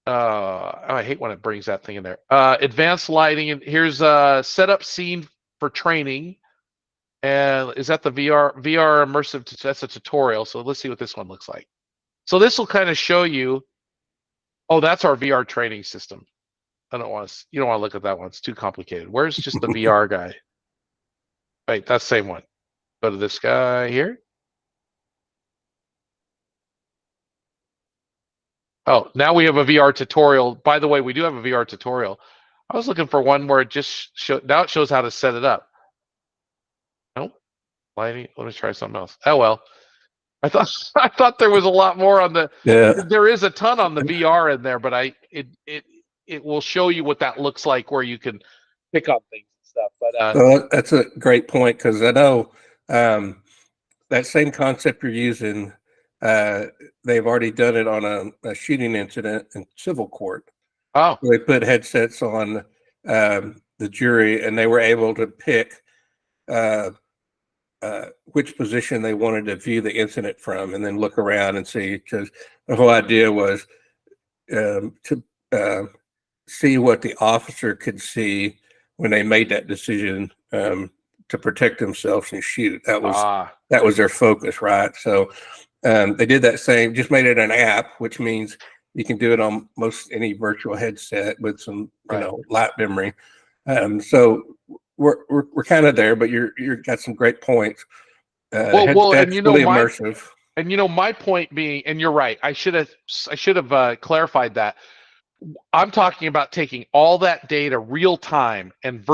Speaker 2: I hate when it brings that thing in there. Advanced lighting, and here's setup scene for training. And is that the VR immersive? That's a tutorial. So let's see what this one looks like. So this will kind of show you. Oh, that's our VR training system. You don't want to look at that one. It's too complicated. Where's just the VR guy? Wait, that's the same one. Go to this guy here. Oh, now we have a VR tutorial. By the way, we do have a VR tutorial. I was looking for one where it just now it shows how to set it up. Nope. Lighting. Let me try something else. Oh well. I thought there was a lot more on the. Yeah. There is a ton on the VR in there, but it will show you what that looks like, where you can pick on things and stuff. But
Speaker 3: well, that's a great point, because I know that same concept you're using. They've already done it on a shooting incident in civil court.
Speaker 2: Oh,
Speaker 3: they put headsets on the jury, and they were able to pick which position they wanted to view the incident from, and then look around and see. Because the whole idea was to see what the officer could see when they made that decision to protect themselves and shoot. That was their focus, right? So they did that same, just made it an app, which means You can do it on most any virtual headset with some,
Speaker 2: Right.
Speaker 3: light memory. So we're kind of there, but you're got some great points.
Speaker 2: Well, and
Speaker 3: Headset's really immersive.
Speaker 2: my point being, and you're right, I should have clarified that. I'm talking about taking all that data real time and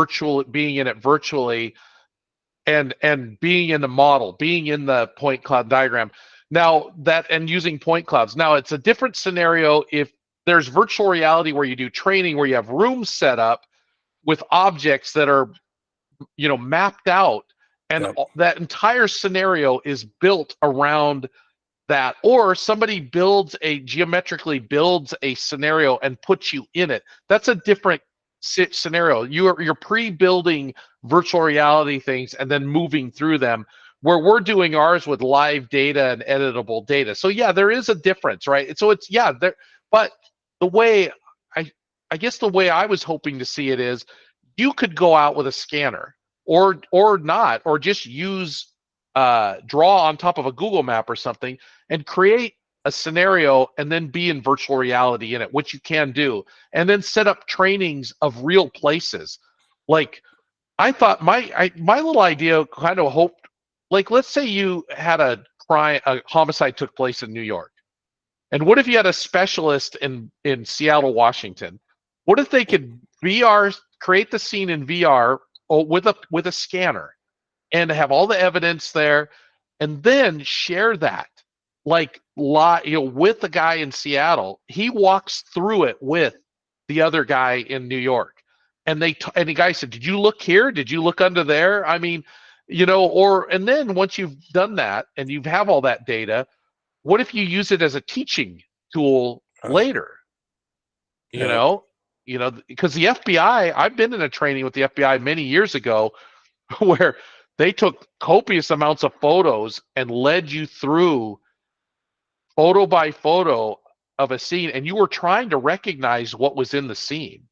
Speaker 2: being in it virtually, and being in the model, being in the point cloud diagram. Now and using point clouds. Now it's a different scenario if there's virtual reality where you do training, where you have rooms set up with objects that are, mapped out, and
Speaker 3: Yep.
Speaker 2: that entire scenario is built around that, or somebody geometrically builds a scenario and puts you in it. That's a different scenario. You're pre-building virtual reality things and then moving through them, where we're doing ours with live data and editable data. So yeah, there is a difference, right? So it's there, but the way I guess the way I was hoping to see it is, you could go out with a scanner, or not, or just use draw on top of a Google map or something, and create a scenario and then be in virtual reality in it, which you can do, and then set up trainings of real places. Like, I thought my little idea kind of hoped, like, let's say you had a homicide took place in New York, and what if you had a specialist in Seattle, Washington? What if they could create the scene in VR, with a scanner, and have all the evidence there, and then share that, like, with the guy in Seattle. He walks through it with the other guy in New York, and and the guy said, "Did you look here? Did you look under there?" I mean, and then once you've done that and you have all that data, what if you use it as a teaching tool later? You
Speaker 3: Yeah.
Speaker 2: know, because the FBI, I've been in a training with the FBI many years ago, where they took copious amounts of photos and led you through photo by photo of a scene, and you were trying to recognize what was in the scene,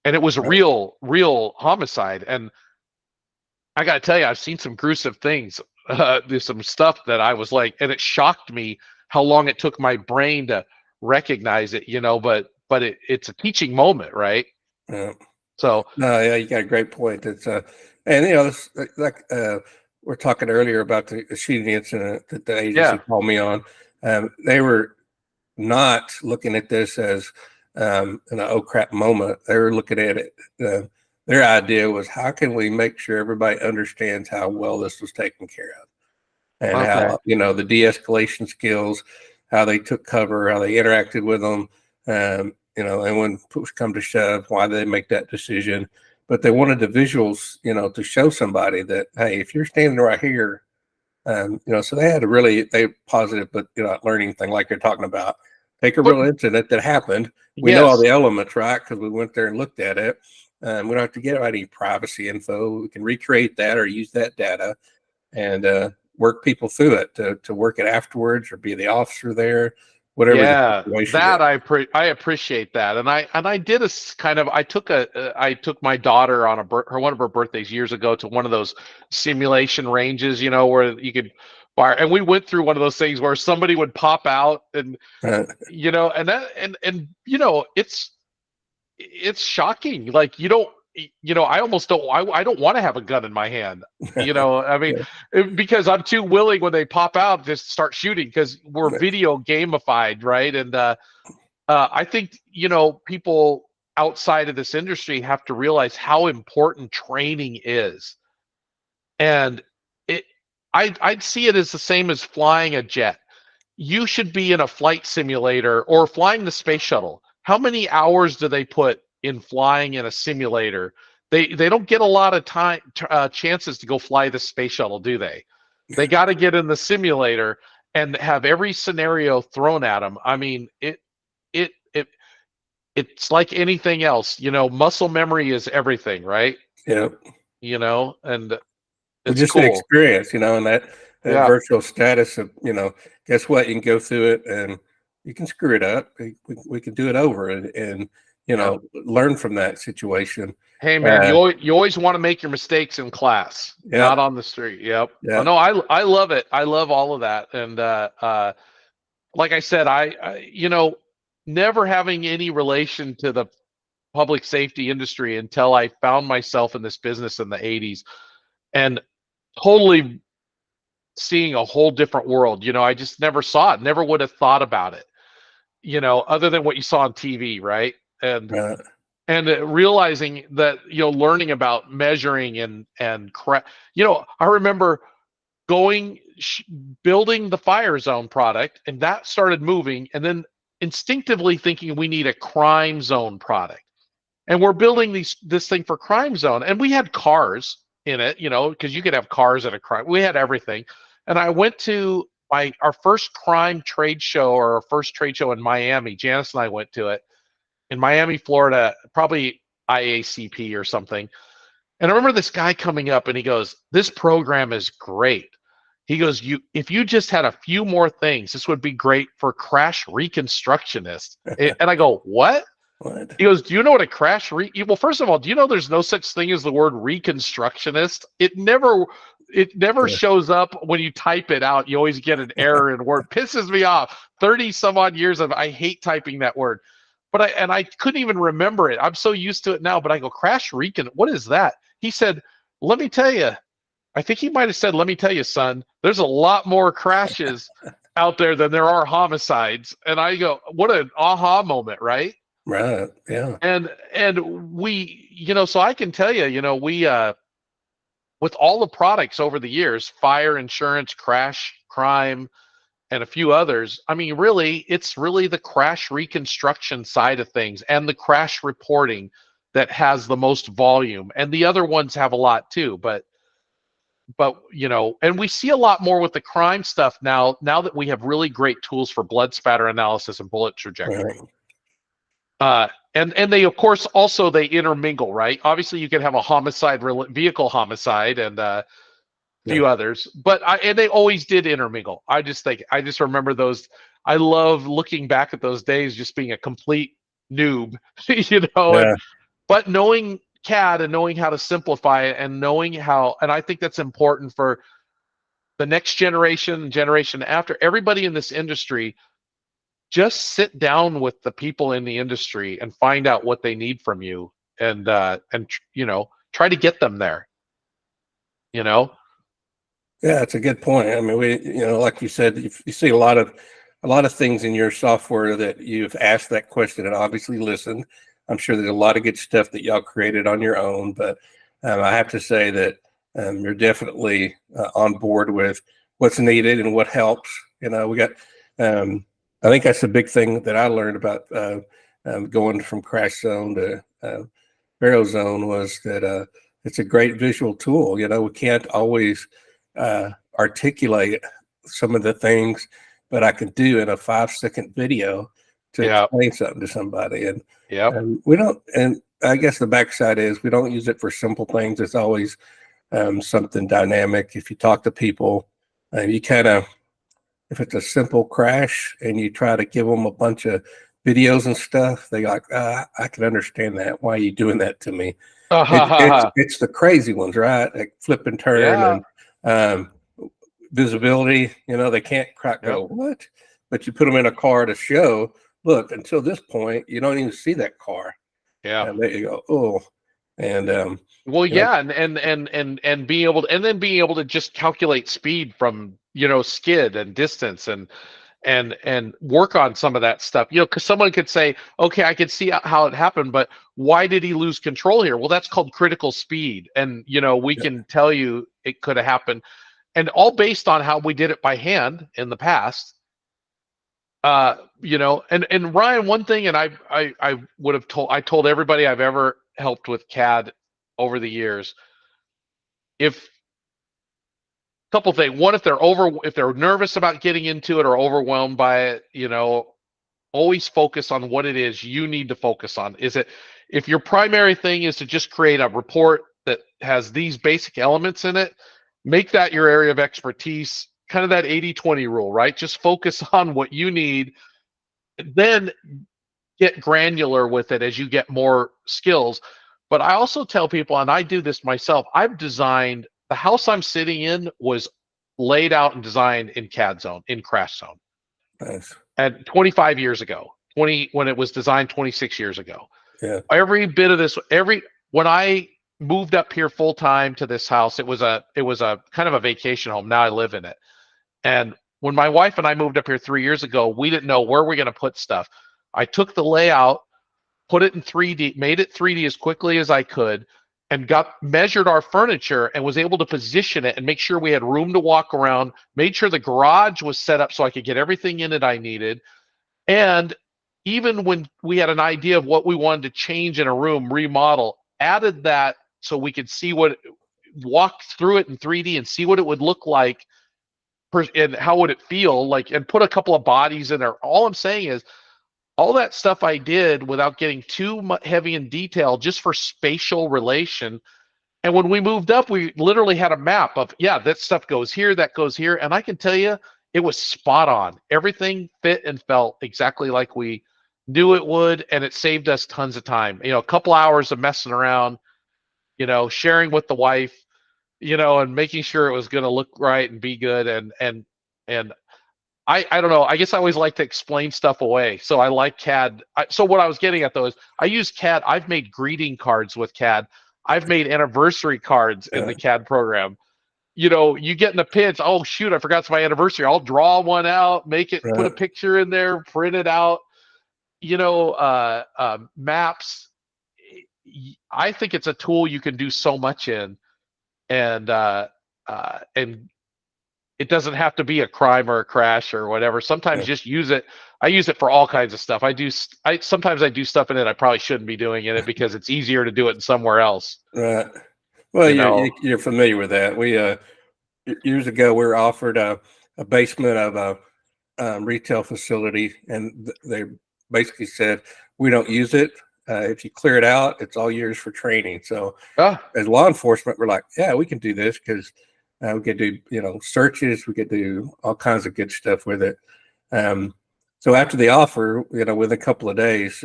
Speaker 2: and it was real homicide. And I gotta tell you, I've seen some gruesome things. There's some stuff that I was like, and it shocked me how long it took my brain to recognize it. But it's a teaching moment, right?
Speaker 3: Yeah.
Speaker 2: So
Speaker 3: No, yeah, you got a great point. It's and this, like we're talking earlier about the shooting incident that the agency called me on. They were not looking at this as an oh crap moment. They were looking at it. Their idea was, how can we make sure everybody understands how well this was taken care of, and how the de-escalation skills, how they took cover, how they interacted with them. And when push come to shove, why they make that decision. But they wanted the visuals, to show somebody that, hey, if you're standing right here, so they had they positive, but learning thing like you're talking about. Take a real incident that happened. We know all the elements, right? Because we went there and looked at it. We don't have to get any privacy info. We can recreate that or use that data and work people through it to work it afterwards, or be the officer there. Whatever the situation is.
Speaker 2: I appreciate that, and I did a kind of, I took my daughter on one of her birthdays years ago to one of those simulation ranges, where you could fire, and we went through one of those things where somebody would pop out, and and that and it's shocking. Like, I almost don't. I don't want to have a gun in my hand. I mean, because I'm too willing when they pop out just start shooting, because we're video gamified, right? And I think people outside of this industry have to realize how important training is, and I'd see it as the same as flying a jet. You should be in a flight simulator or flying the space shuttle. How many hours do they put in flying in a simulator? They don't get a lot of time chances to go fly the space shuttle, do they? They got to get in the simulator and have every scenario thrown at them. I mean, it's like anything else. Muscle memory is everything, right?
Speaker 3: Yeah.
Speaker 2: And it's
Speaker 3: just
Speaker 2: cool.
Speaker 3: the experience, and that virtual status of, guess what? You can go through it and you can screw it up. We can do it over and learn from that situation.
Speaker 2: Hey man, you always want to make your mistakes in class, not on the street. Yep. Oh, no, I love it. I love all of that. And like I said, never having any relation to the public safety industry until I found myself in this business in the 80s and totally seeing a whole different world. I just never saw it, never would have thought about it, other than what you saw on TV, right?
Speaker 3: Right.
Speaker 2: And realizing that, learning about measuring and I remember building the FARO Zone product, and that started moving, and then instinctively thinking we need a crime zone product. And we're building this thing for crime zone, and we had cars in it, because you could have cars at a crime. We had everything. And I went to our first crime trade show, or our first trade show in Miami. Janice and I went to it in Miami, Florida, probably IACP or something. And I remember this guy coming up, and he goes, "This program is great." He goes, if you just had a few more things, this would be great for crash reconstructionists." And I go, "What?"
Speaker 3: What?
Speaker 2: He goes, "Do you know what a crash well, first of all, do you know there's no such thing as the word reconstructionist? It never
Speaker 3: Yeah.
Speaker 2: shows up when you type it out. You always get an error in word. Pisses me off. 30 some odd years of I hate typing that word. But I couldn't even remember it. I'm so used to it now, but I go, crash recon, what is that? He said, "Let me tell you." I think he might have said, "Let me tell you, son, there's a lot more crashes out there than there are homicides." And I go, what an aha moment, right?
Speaker 3: Right. Yeah.
Speaker 2: And we, so I can tell you, we with all the products over the years, fire, insurance, crash, crime, and a few others, I mean, really, it's really the crash reconstruction side of things and the crash reporting that has the most volume. And the other ones have a lot too, but and we see a lot more with the crime stuff now that we have really great tools for blood spatter analysis and bullet trajectory.
Speaker 3: Right.
Speaker 2: And they, of course, also they intermingle, right? Obviously, you could have a homicide, vehicle homicide, and a few others, but and they always did intermingle. I just remember those. I love looking back at those days, just being a complete noob,
Speaker 3: Yeah.
Speaker 2: but knowing CAD and knowing how to simplify it and knowing how, and I think that's important for the next generation after, everybody in this industry. Just sit down with the people in the industry and find out what they need from you, and try to get them there.
Speaker 3: Yeah, it's a good point. I mean, like you said, you see a lot of things in your software that you've asked that question and obviously listened. I'm sure there's a lot of good stuff that y'all created on your own, but I have to say that you're definitely on board with what's needed and what helps. We got. I think that's the big thing that I learned about going from Crash Zone to FARO Zone was that it's a great visual tool. We can't always articulate some of the things, but I can do in a 5-second video to explain something to somebody. And we don't. And I guess the backside is we don't use it for simple things. It's always something dynamic. If you talk to people, you kind of. If it's a simple crash and you try to give them a bunch of videos and stuff, they like, I can understand that. Why are you doing that to me? It's the crazy ones, right? Like flip and turn and visibility. They can't go, what? But you put them in a car to show, look, until this point, you don't even see that car.
Speaker 2: Yeah.
Speaker 3: And there you go, oh. And
Speaker 2: and being able to, and then being able to just calculate speed from skid and distance and work on some of that stuff, because someone could say, okay, I could see how it happened, but why did he lose control here? Well, that's called critical speed, and we can tell you it could have happened, and all based on how we did it by hand in the past. And Ryan, one thing, and I would have told everybody I've ever helped with CAD over the years, couple things. One, if they're nervous about getting into it or overwhelmed by it, always focus on what it is you need to focus on. If your primary thing is to just create a report that has these basic elements in it, make that your area of expertise, kind of that 80-20 rule, right? Just focus on what you need, then get granular with it as you get more skills. But I also tell people, and I do this myself, I've designed, the house I'm sitting in was laid out and designed in CAD Zone, in Crash Zone.
Speaker 3: Nice.
Speaker 2: And 25 years ago. when it was designed 26 years ago.
Speaker 3: Yeah.
Speaker 2: Every bit of this, when I moved up here full time to this house, it was a kind of a vacation home. Now I live in it. And when my wife and I moved up here 3 years ago, we didn't know where we're going to put stuff. I took the layout, put it in 3D, made it 3D as quickly as I could, and measured our furniture and was able to position it and make sure we had room to walk around, made sure the garage was set up so I could get everything in it I needed. And even when we had an idea of what we wanted to change in a room, remodel, added that so we could walk through it in 3D and see what it would look like and how would it feel like, and put a couple of bodies in there. All I'm saying is all that stuff I did without getting too heavy in detail, just for spatial relation. And when we moved up, we literally had a map of, yeah, that stuff goes here, that goes here. And I can tell you, it was spot on. Everything fit and felt exactly like we knew it would. And it saved us tons of time. A couple hours of messing around, sharing with the wife, and making sure it was going to look right and be good. And I don't know. I guess I always like to explain stuff away. So I like CAD. So what I was getting at though is I use CAD. I've made greeting cards with CAD. I've made anniversary cards in the CAD program. You get in a pinch. Oh shoot, I forgot it's my anniversary. I'll draw one out, make it, put a picture in there, print it out. Maps. I think it's a tool you can do so much in, and it doesn't have to be a crime or a crash or whatever. Sometimes just use it. I use it for all kinds of stuff. Sometimes I do stuff in it I probably shouldn't be doing in it because it's easier to do it somewhere else.
Speaker 3: Right. Well, you're familiar with that. We years ago we were offered a basement of a retail facility, and they basically said we don't use it. If you clear it out, it's all yours for training. So as law enforcement, we're like, yeah, we can do this because we could do, searches. We could do all kinds of good stuff with it. So after the offer, within a couple of days,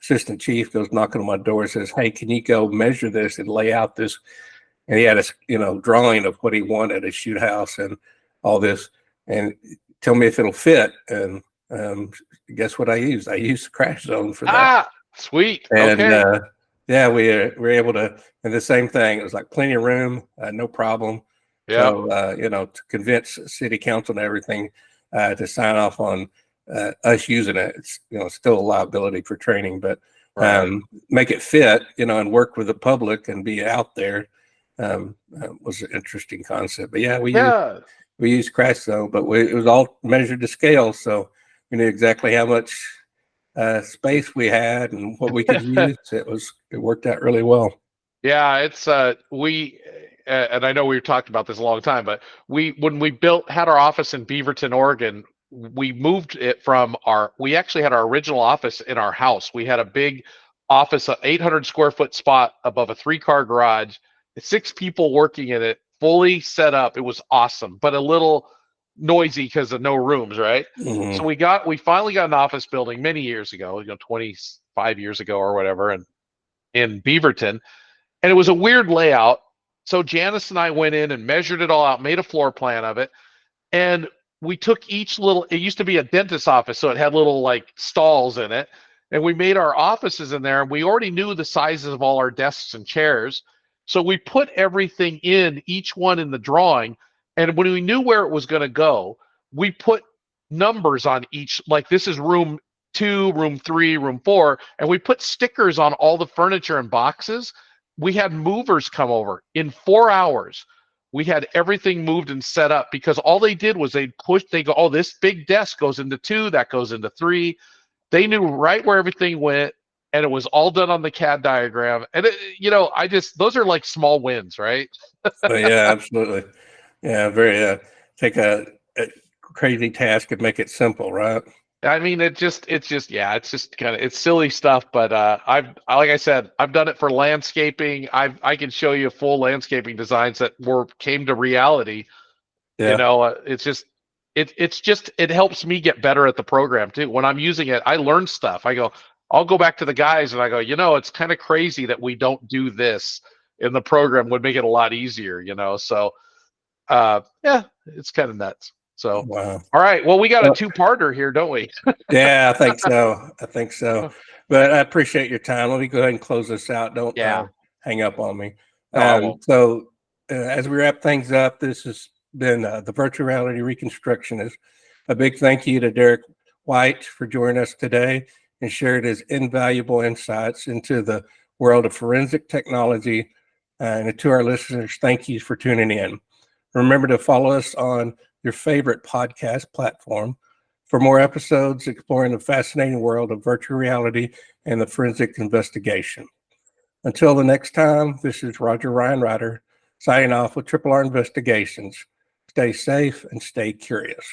Speaker 3: assistant chief goes knocking on my door and says, hey, can you go measure this and lay out this? And he had a, drawing of what he wanted, a shoot house and all this, and tell me if it'll fit. And guess what I used? I used the crash zone for that.
Speaker 2: Sweet.
Speaker 3: And
Speaker 2: okay.
Speaker 3: Yeah, we were able to, and the same thing. It was like plenty of room, no problem.
Speaker 2: Yeah.
Speaker 3: So, to convince city council and everything to sign off on us using it, it's, still a liability for training, but make it fit, and work with the public and be out there was an interesting concept. But yeah, we used crash zone, but it was all measured to scale. So we knew exactly how much space we had and what we could use. It worked out really well.
Speaker 2: Yeah, it's and I know we've talked about this a long time, but when we had our office in Beaverton, Oregon, we moved it we actually had our original office in our house. We had a big office, an 800 square foot spot above a 3-car garage, 6 people working in it, fully set up. It was awesome, but a little noisy because of no rooms, right?
Speaker 3: Mm-hmm.
Speaker 2: So we finally got an office building many years ago, 25 years ago or whatever, and in Beaverton, and it was a weird layout. So Janice and I went in and measured it all out, made a floor plan of it, and we took it used to be a dentist's office, so it had little like stalls in it, and we made our offices in there, and we already knew the sizes of all our desks and chairs. So we put everything in, each one in the drawing, and when we knew where it was going to go, we put numbers on each, like this is room 2, room 3, room 4, and we put stickers on all the furniture and boxes. We had movers come over in 4 hours. We had everything moved and set up because all they did was they go, oh, this big desk goes into 2, that goes into 3. They knew right where everything went, and it was all done on the CAD diagram. And those are like small wins, right?
Speaker 3: Yeah, absolutely. Yeah, very take a crazy task and make it simple, right?
Speaker 2: I mean, it's just it's silly stuff, but like I said, I've done it for landscaping. I can show you full landscaping designs that came to reality.
Speaker 3: Yeah.
Speaker 2: It helps me get better at the program too. When I'm using it, I learn stuff. I'll go back to the guys and I go, it's kind of crazy that we don't do this in the program. Would make it a lot easier, So yeah, it's kind of nuts. So,
Speaker 3: Wow.
Speaker 2: all right. Well, we got
Speaker 3: Well,
Speaker 2: a two-parter here, don't we?
Speaker 3: yeah, I think so. I think so. But I appreciate your time. Let me go ahead and close this out. Don't
Speaker 2: Yeah.
Speaker 3: hang up on me.
Speaker 2: No, I won't.
Speaker 3: So as we wrap things up, this has been the Virtual Reality Reconstructionist. A big thank you to Derik White for joining us today and shared his invaluable insights into the world of forensic technology. And to our listeners, thank you for tuning in. Remember to follow us on your favorite podcast platform for more episodes exploring the fascinating world of virtual reality and the forensic investigation. Until the next time, this is Roger Ryan signing off with Triple R Investigations. Stay safe and stay curious.